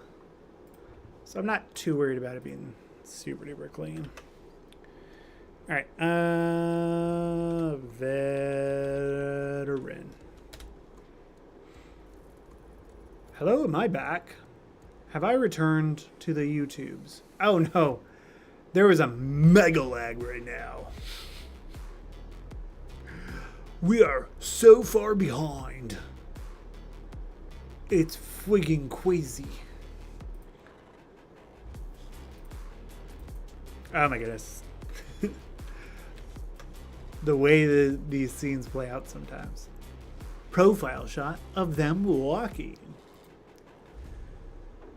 So I'm not too worried about it being super duper clean. All right, veteran. Hello, am I back? Have I returned to the YouTubes? Oh no, there is a mega lag right now. We are so far behind. It's freaking crazy. Oh my goodness. The way that these scenes play out sometimes. Profile shot of them walking.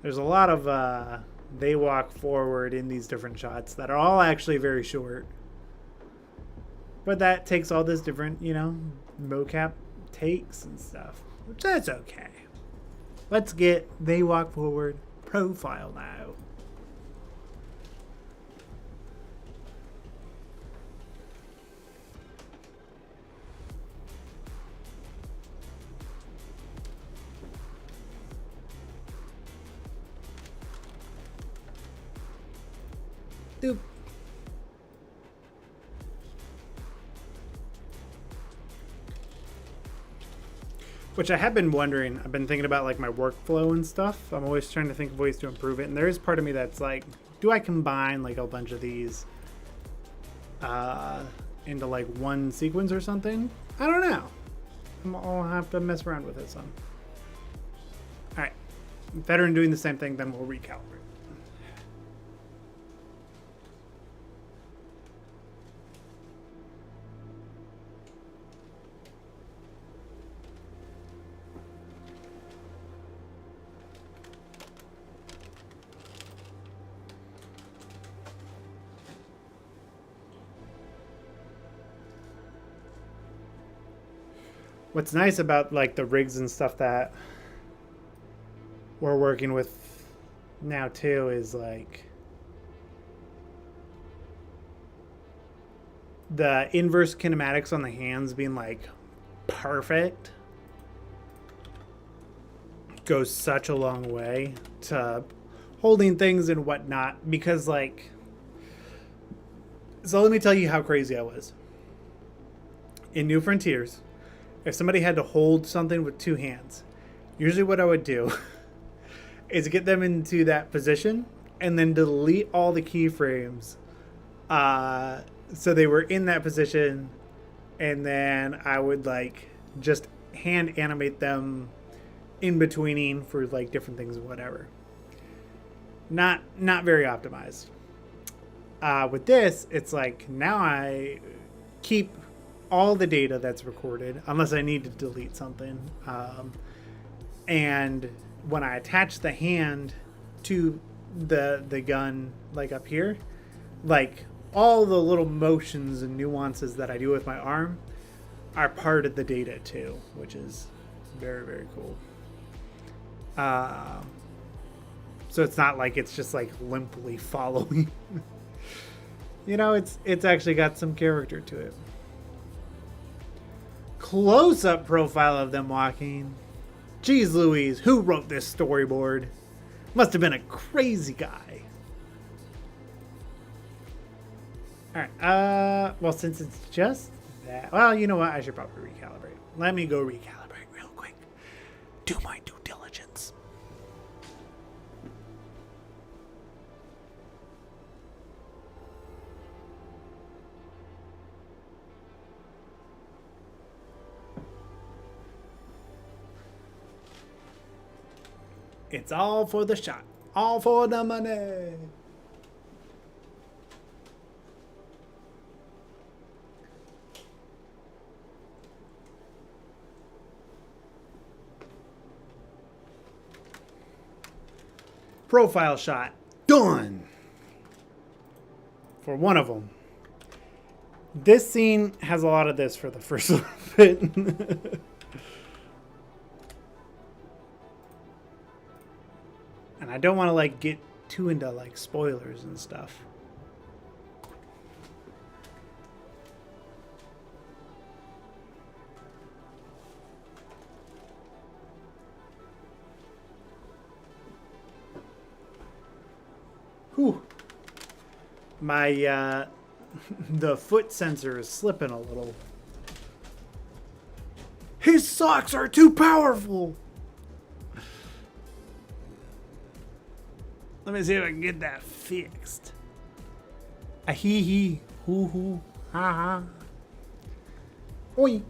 There's a lot of they walk forward in these different shots that are all actually very short. But that takes all this different, you know, mocap takes and stuff. Which that's okay. Let's get they walk forward profile now. Doop. Which I have been wondering. I've been thinking about like my workflow and stuff. I'm always trying to think of ways to improve it. And there is part of me that's like, do I combine like a bunch of these into like one sequence or something? I don't know. I'll have to mess around with it some. All right. Veteran doing the same thing, then we'll recalibrate. What's nice about like the rigs and stuff that we're working with now too is like the inverse kinematics on the hands being like perfect goes such a long way to holding things and whatnot, because like, so let me tell you how crazy I was in New Frontiers. If somebody had to hold something with two hands, usually what I would do is get them into that position and then delete all the keyframes so they were in that position, and then I would like just hand animate them in betweening for like different things or whatever. Not very optimized. With this, it's like now I keep all the data that's recorded, unless I need to delete something. And when I attach the hand to the gun, like up here, like all the little motions and nuances that I do with my arm are part of the data too, which is very, very cool. So it's not like it's just like limply following. You know, it's actually got some character to it. Close-up profile of them walking. Jeez Louise, who wrote this storyboard? Must have been a crazy guy. Alright, well, since it's just that, well, you know what? I should probably recalibrate. Let me go recalibrate real quick. Do my due diligence. It's all for the shot. All for the money. Profile shot. Done. For one of them. This scene has a lot of this for the first little bit. And I don't want to like get too into like spoilers and stuff. Whew. My the foot sensor is slipping a little. His socks are too powerful. Let me see if I can get that fixed. A hee hee, hoo hoo, ha ha. Oi.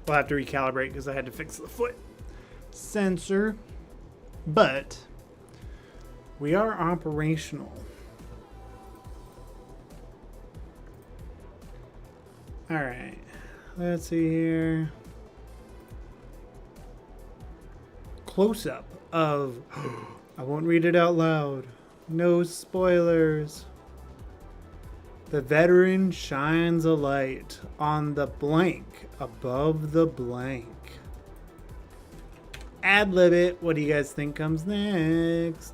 We'll have to recalibrate because I had to fix the foot sensor, but we are operational. All right, let's see here. Close up of, I won't read it out loud. No spoilers. The veteran shines a light on the blank above the blank. Ad-lib it. What do you guys think comes next?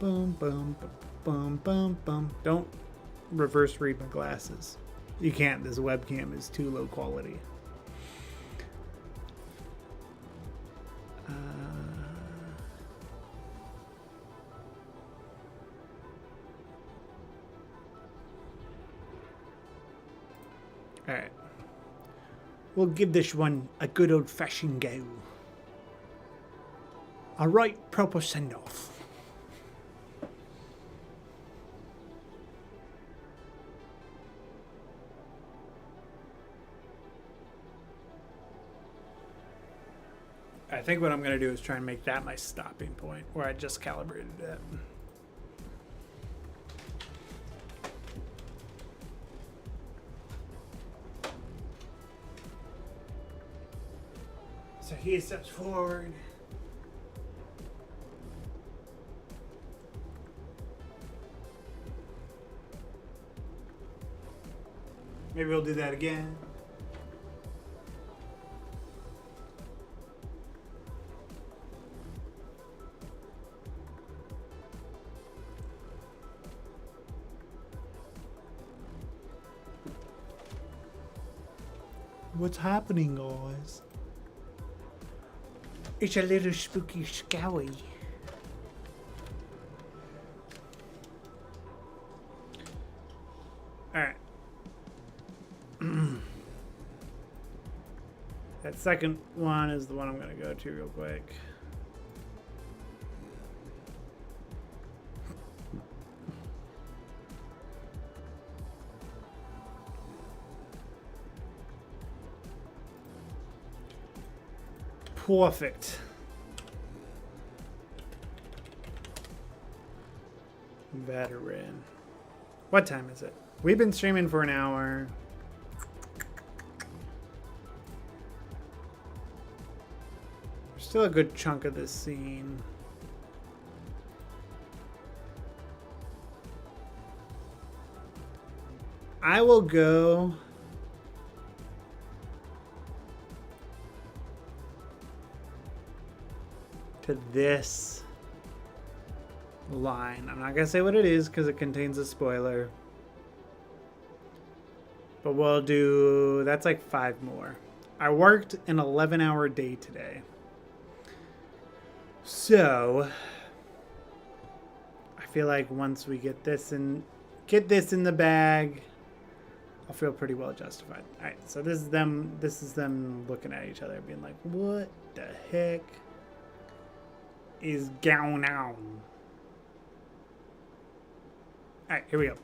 Boom, boom, boom, boom, boom, boom. Don't reverse read my glasses. You can't. This webcam is too low quality. All right. We'll give this one a good old-fashioned go. A right proper send-off. I think what I'm going to do is try and make that my stopping point where I just calibrated it. So he steps forward. Maybe we'll do that again. What's happening, guys? It's a little spooky scowy. Alright. That second one is the one I'm going to go to real quick. Perfect. Veteran. What time is it? We've been streaming for an hour. There's still a good chunk of this scene. I will go to this line. I'm not gonna say what it is because it contains a spoiler. But we'll do, that's like 5 more. I worked an 11-hour day today. So I feel like once we get this in the bag, I'll feel pretty well justified. All right, so this is them looking at each other being like, what the heck is going on? All right, here we go.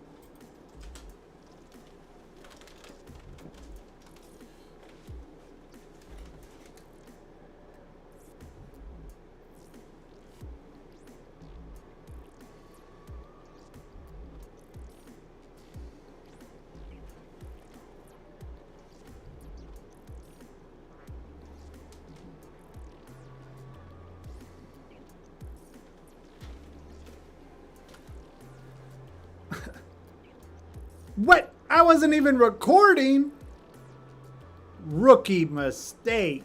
What? I wasn't even recording. Rookie mistake.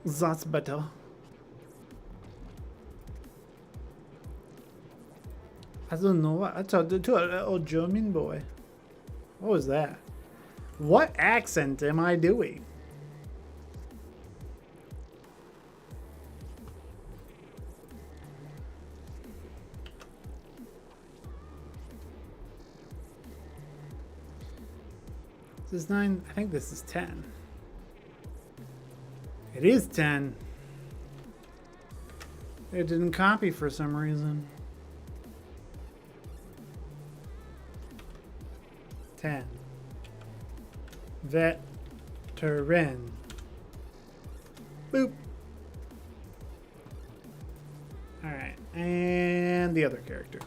That's better. I don't know what I told to a little German boy. What was that? What accent am I doing? This is 9. I think this is 10. It is 10. It didn't copy for some reason. 10. Veteran. Boop. Alright, and the other character.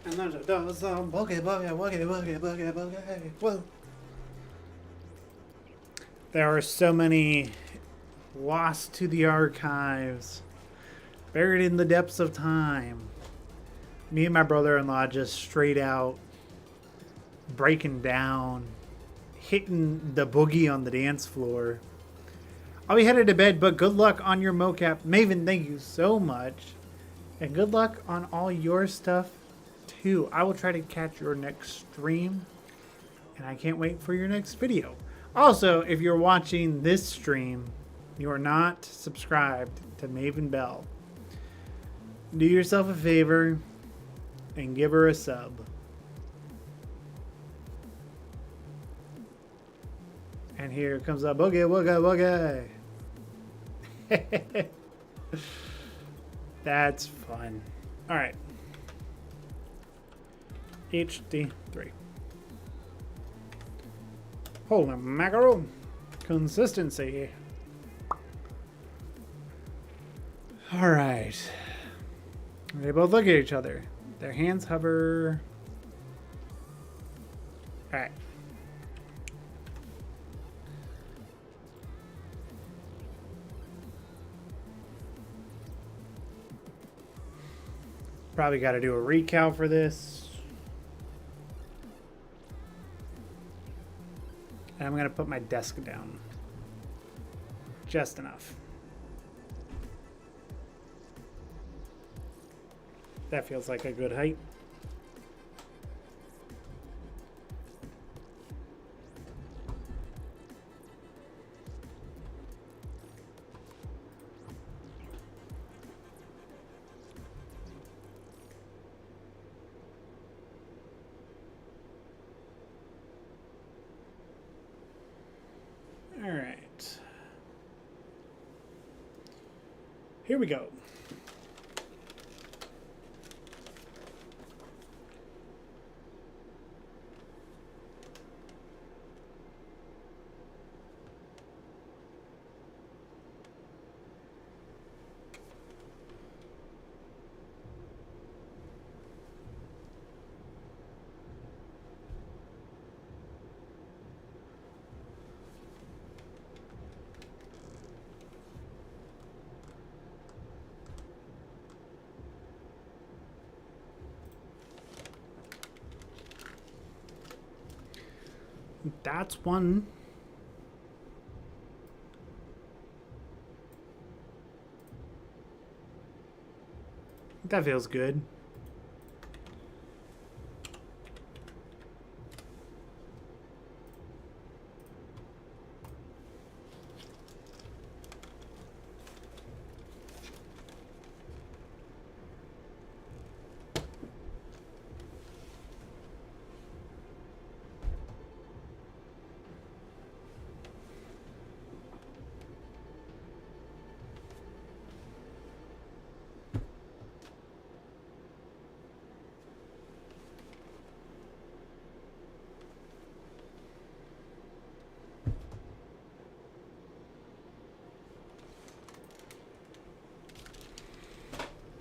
And there's a boogie. Whoa. There are so many lost to the archives, buried in the depths of time. Me and my brother-in-law just straight out breaking down, hitting the boogie on the dance floor. I'll be headed to bed, but good luck on your mocap. Maven, thank you so much. And good luck on all your stuff, too. I will try to catch your next stream. And I can't wait for your next video. Also, if you're watching this stream, you are not subscribed to Maven Bell, do yourself a favor and give her a sub. And here comes a boogie, wooga, wooga. That's fun. All right. HD3. Holy mackerel. Consistency. All right. They both look at each other. Their hands hover. All right. Probably got to do a recal for this. And I'm going to put my desk down. Just enough. That feels like a good height. All right. Here we go. That's one. That feels good.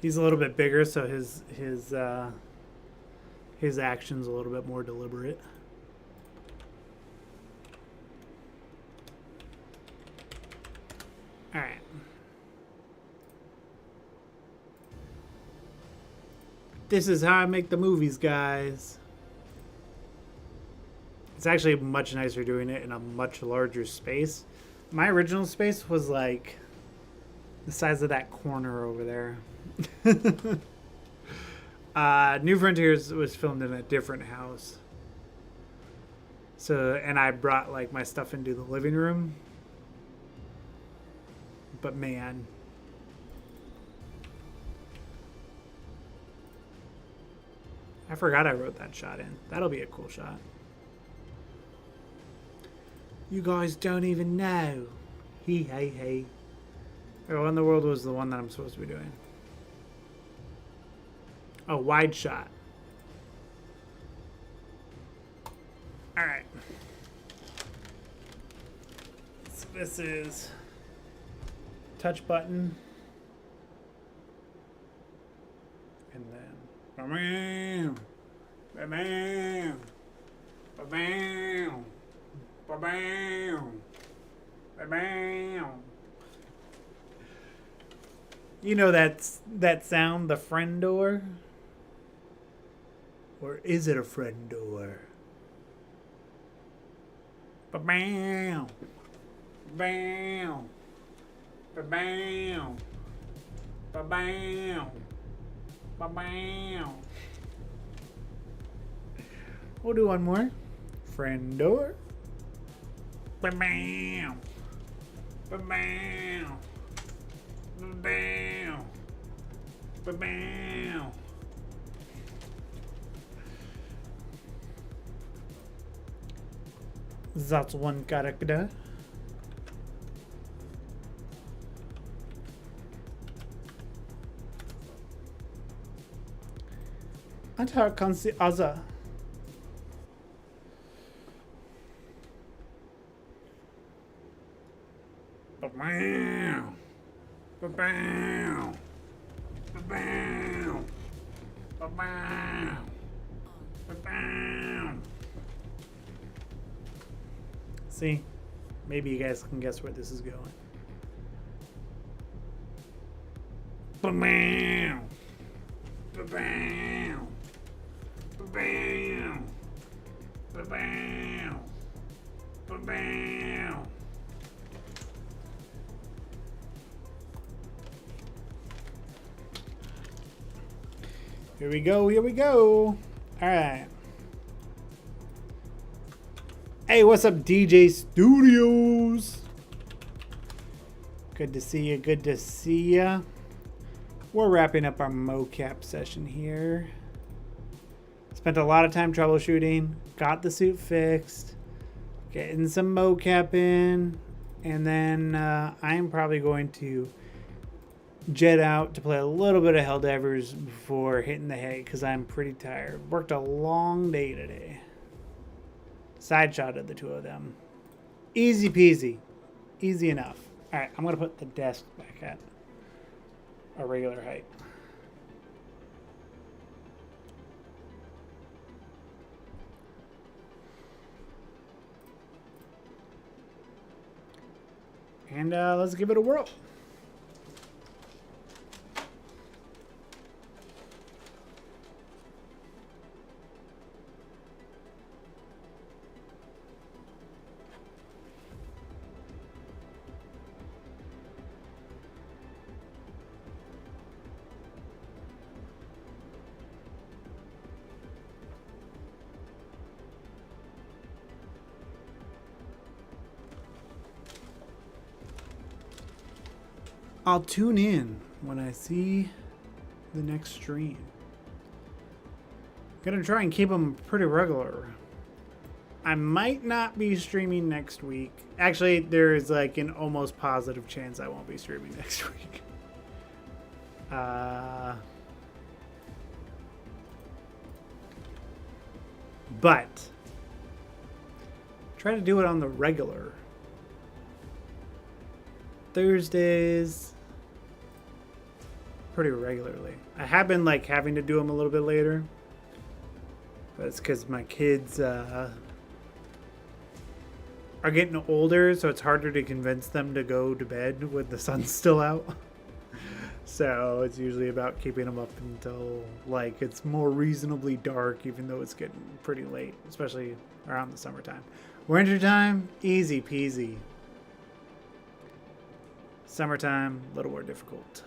He's a little bit bigger, so his action's a little bit more deliberate. All right. This is how I make the movies, guys. It's actually much nicer doing it in a much larger space. My original space was like the size of that corner over there. New Frontiers was filmed in a different house. So, and I brought like my stuff into the living room. But man. I forgot I wrote that shot in. That'll be a cool shot. You guys don't even know. Hey. What in the world was the one that I'm supposed to be doing? Oh, wide shot. Alright. So this is touch button. And then bam, bam, bam, bam, bam, bam. You know that sound, the friend door? Or is it a friend door? Ba-bam, bam, ba-bam, ba-bam, ba-bam. We'll do one more. Friend door. Ba-bam, ba-bam, ba-bam, ba-bam. That's one character. And how comes the other? Ba-bam! Ba-bam! Ba-bam! Ba-bam! Ba-bam! See? Maybe you guys can guess where this is going. Ba-bam! Ba-bam! Ba-bam! Ba-bam! Ba-bam! Here we go, here we go. Alright. Hey, what's up, DJ Studios? Good to see you, good to see ya. We're wrapping up our mocap session here. Spent a lot of time troubleshooting, got the suit fixed, getting some mocap in, and then I'm probably going to jet out to play a little bit of Helldivers before hitting the hay because I'm pretty tired. Worked a long day today. Side shot of the two of them. Easy peasy. Easy enough. Alright, I'm going to put the desk back at a regular height. And let's give it a whirl. I'll tune in when I see the next stream. Gonna try and keep them pretty regular. I might not be streaming next week. Actually, there is like an almost positive chance I won't be streaming next week. But try to do it on the regular. Thursdays. pretty regularly. I have been like having to do them a little bit later, but it's because my kids are getting older, so it's harder to convince them to go to bed when the sun's still out. So it's usually about keeping them up until like it's more reasonably dark, even though it's getting pretty late, especially around the summertime. Winter time, easy peasy. Summertime, a little more difficult.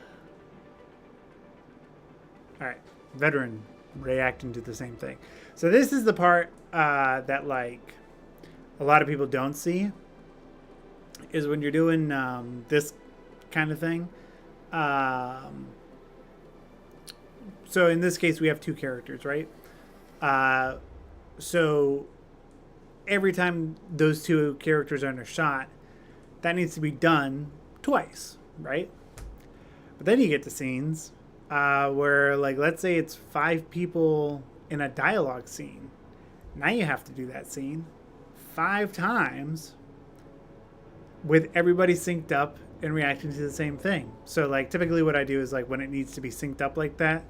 All right, veteran reacting to the same thing. So this is the part that like a lot of people don't see, is when you're doing this kind of thing. So in this case, we have two characters, right? So every time those two characters are in a shot, that needs to be done twice, right? But then you get to scenes where, like, let's say it's 5 people in a dialogue scene. Now you have to do that scene 5 times with everybody synced up and reacting to the same thing. So, like, typically what I do is, like, when it needs to be synced up like that,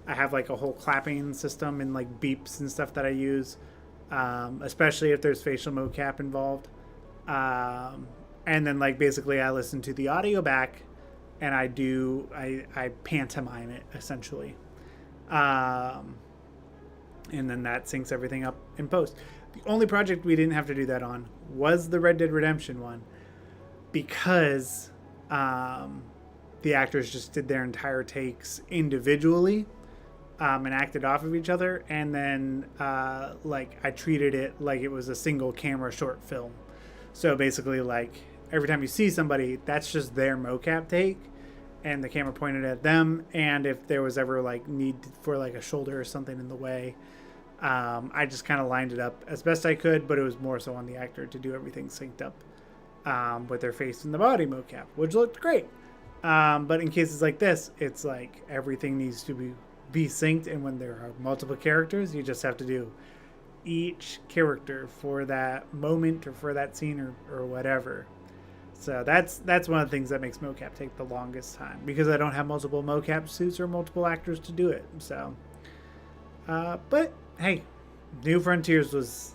I have, like, a whole clapping system and, like, beeps and stuff that I use, especially if there's facial mocap involved. And then, like, basically I listen to the audio back and I pantomime it, essentially. And then that syncs everything up in post. The only project we didn't have to do that on was the Red Dead Redemption one, because the actors just did their entire takes individually and acted off of each other. And then like I treated it like it was a single camera short film. So basically, like, every time you see somebody, that's just their mocap take and the camera pointed at them. And if there was ever like need for like a shoulder or something in the way, I just kind of lined it up as best I could, but it was more so on the actor to do everything synced up with their face and the body mocap, which looked great. But in cases like this, it's like everything needs to be synced, and when there are multiple characters, you just have to do each character for that moment or for that scene or whatever. So that's one of the things that makes mocap take the longest time, because I don't have multiple mocap suits or multiple actors to do it. So but hey, New Frontiers was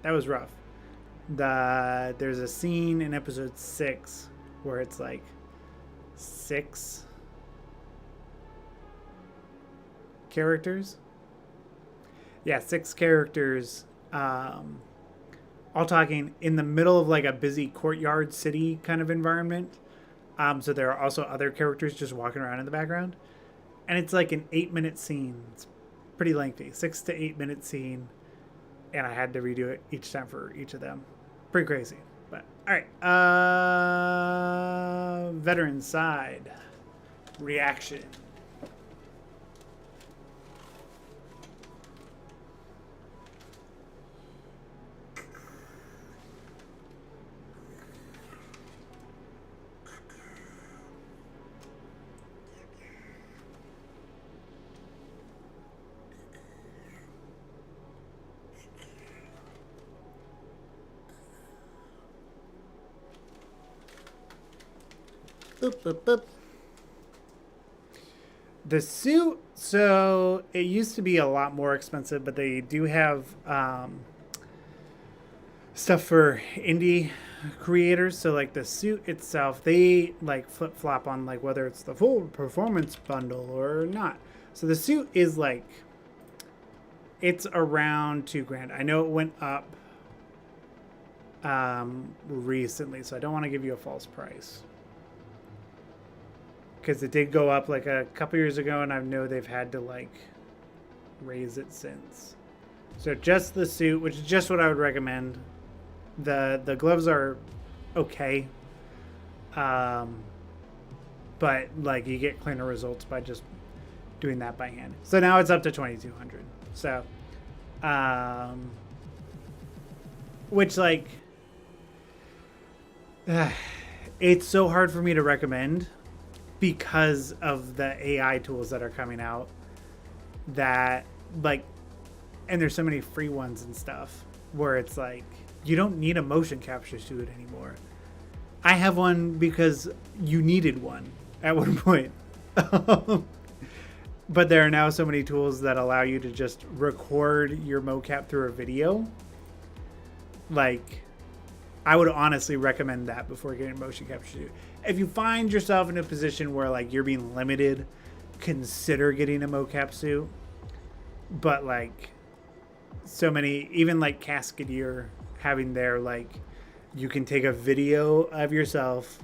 rough. There's a scene in episode 6 where it's like 6 characters. Yeah, 6 characters, all talking in the middle of like a busy courtyard city kind of environment. So there are also other characters just walking around in the background, and it's like an 8-minute scene. It's pretty lengthy, 6 to 8 minute scene, and I had to redo it each time for each of them. Pretty crazy, but all right. Veteran side reaction. Boop, boop, boop. The suit, so it used to be a lot more expensive, but they do have stuff for indie creators. So like the suit itself, they like flip-flop on like whether it's the full performance bundle or not. So the suit is like, it's around $2,000. I know it went up recently, so I don't want to give you a false price, because it did go up like a couple years ago, and I know they've had to like raise it since. So just the suit, which is just what I would recommend. The gloves are okay, but like you get cleaner results by just doing that by hand. So now it's up to $2,200. So, which like, it's so hard for me to recommend, because of the AI tools that are coming out, that like, and there's so many free ones and stuff where it's like, you don't need a motion capture suit anymore. I have one because you needed one at one point. But there are now so many tools that allow you to just record your mocap through a video. Like, I would honestly recommend that before getting motion capture. If you find yourself in a position where like you're being limited, consider getting a mocap suit. But like, so many, even like Cascadier having their like, you can take a video of yourself,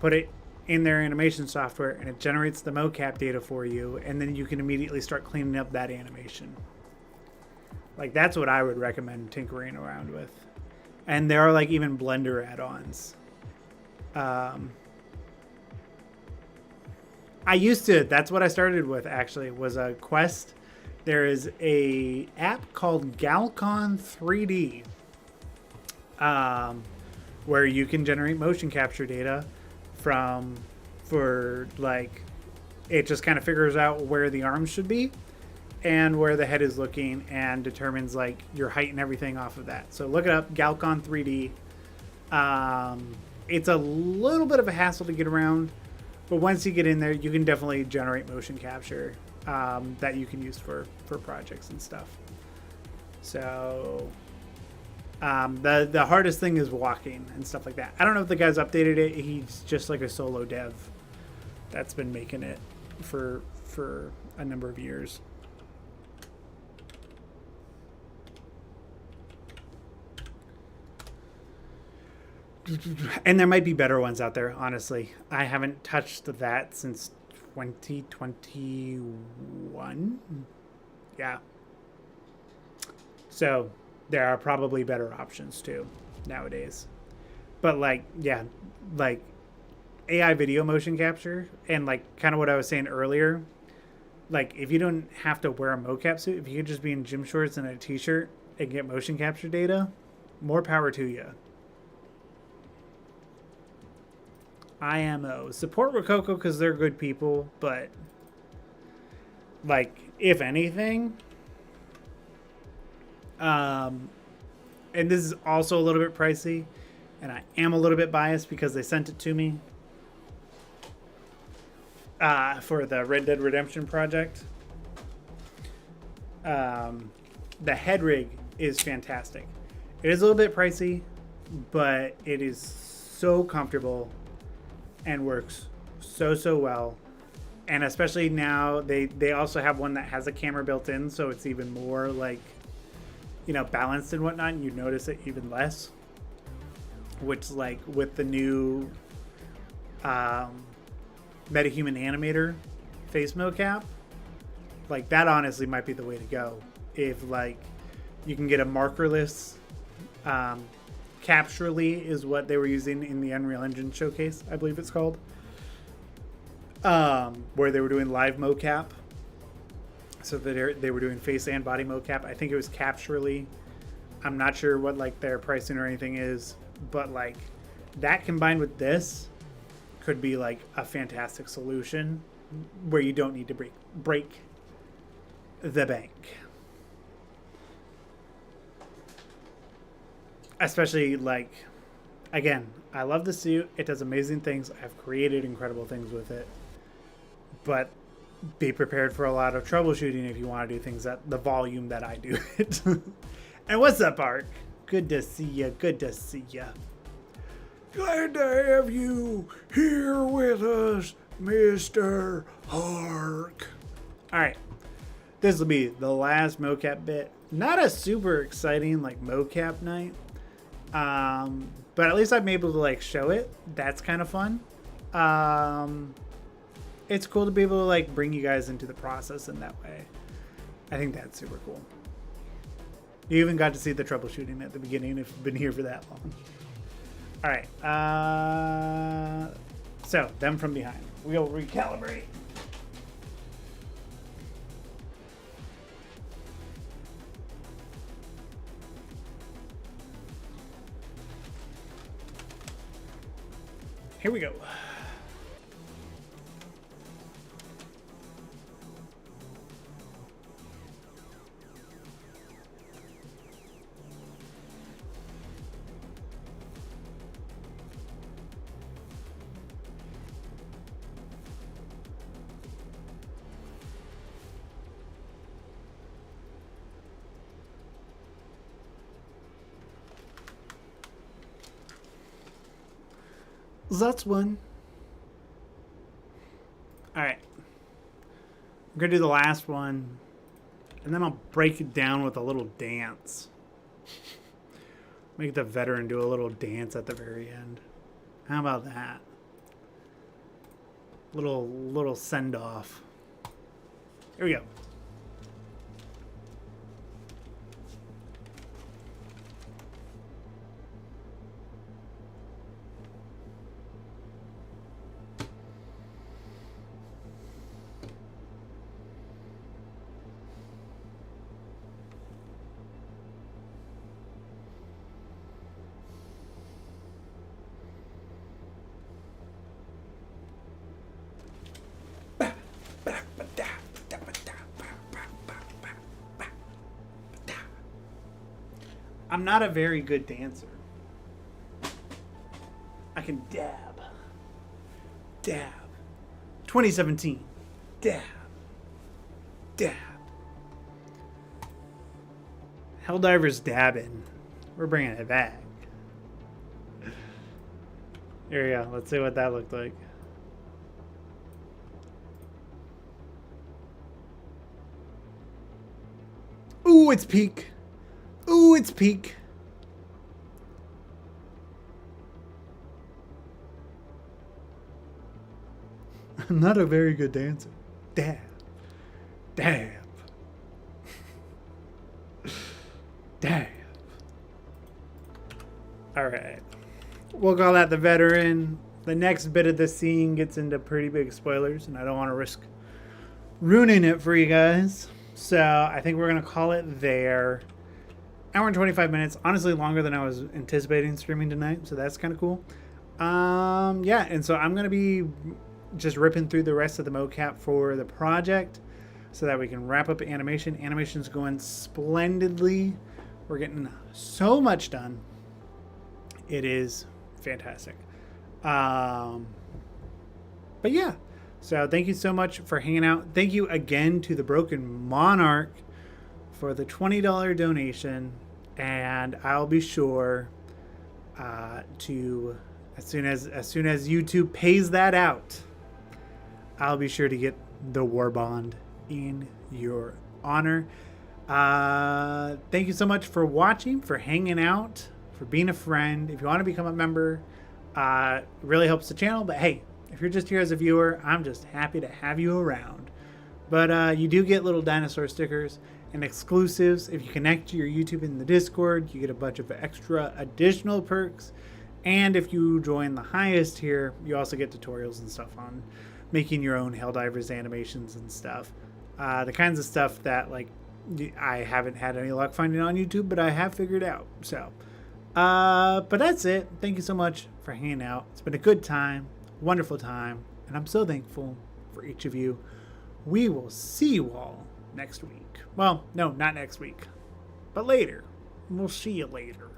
put it in their animation software, and it generates the mocap data for you, and then you can immediately start cleaning up that animation. Like, that's what I would recommend tinkering around with. And there are like even Blender add-ons. I used to, that's what I started with actually, was a Quest. There is a app called Galcon 3D, where you can generate motion capture data for like, it just kind of figures out where the arms should be and where the head is looking and determines like your height and everything off of that. So look it up, Galcon 3D. It's a little bit of a hassle to get around, but once you get in there, you can definitely generate motion capture that you can use for projects and stuff. So the hardest thing is walking and stuff like that. I don't know if the guy's updated it. He's just like a solo dev that's been making it for a number of years. And there might be better ones out there, honestly. I haven't touched that since 2021. Yeah. So there are probably better options too nowadays. But like, yeah, like AI video motion capture and like kind of what I was saying earlier, like if you don't have to wear a mocap suit, if you could just be in gym shorts and a t-shirt and get motion capture data, more power to you. IMO. Support Rococo because they're good people, but like if anything, and this is also a little bit pricey, and I am a little bit biased because they sent it to me for the Red Dead Redemption project. The head rig is fantastic. It is a little bit pricey, but it is so comfortable and works so well. And especially now they also have one that has a camera built in, so it's even more like, you know, balanced and whatnot, and you notice it even less. Which, like, with the new MetaHuman Animator face mocap, like, that honestly might be the way to go. If, like, you can get a markerless, Capturally is what they were using in the Unreal Engine showcase, I believe it's called, where they were doing live mocap. So that they were doing face and body mocap. I think it was Capturally. I'm not sure what like their pricing or anything is, but like that combined with this could be like a fantastic solution where you don't need to break the bank. Especially like, again, I love the suit. It does amazing things. I've created incredible things with it. But be prepared for a lot of troubleshooting if you want to do things at the volume that I do it. And what's up, Ark? Good to see ya. Good to see ya. Glad to have you here with us, Mr. Ark. All right. This will be the last mocap bit. Not a super exciting like mocap night. But at least I'm able to like show it. That's kind of fun. It's cool to be able to like bring you guys into the process in that way. I think that's super cool. You even got to see the troubleshooting at the beginning if you've been here for that long. All right. So them from behind. We'll recalibrate. Here we go. That's one. Alright. I'm going to do the last one. And then I'll break it down with a little dance. Make the veteran do a little dance at the very end. How about that? Little send off. Here we go. I'm not a very good dancer. I can dab. Dab. 2017. Dab. Dab. Helldivers dabbing. We're bringing it back. Here we go. Let's see what that looked like. Ooh, it's peak. Ooh, it's peak. I'm not a very good dancer. Dab. Dab. Dab. Alright. We'll call that the veteran. The next bit of the scene gets into pretty big spoilers, and I don't want to risk ruining it for you guys. So I think we're going to call it there. Hour and 25 minutes. Honestly, longer than I was anticipating streaming tonight, so that's kind of cool. Yeah, and so I'm going to be just ripping through the rest of the mocap for the project so that we can wrap up animation. Animation's going splendidly. We're getting so much done. It is fantastic. But yeah, so thank you so much for hanging out. Thank you again to the Broken Monarch for the $20 donation, and I'll be sure to as soon as YouTube pays that out, I'll be sure to get the war bond in your honor. Thank you so much for watching, for hanging out, for being a friend. If you want to become a member, it really helps the channel. But hey, if you're just here as a viewer, I'm just happy to have you around. But you do get little dinosaur stickers and exclusives. If you connect to your YouTube in the Discord, you get a bunch of extra additional perks. And if you join the highest tier, you also get tutorials and stuff on making your own Helldivers animations and stuff. The kinds of stuff that like I haven't had any luck finding on YouTube, but I have figured out. So, but that's it. Thank you so much for hanging out. It's been a good time, wonderful time, and I'm so thankful for each of you. We will see you all next week. Well, no, not next week, but later. We'll see you later.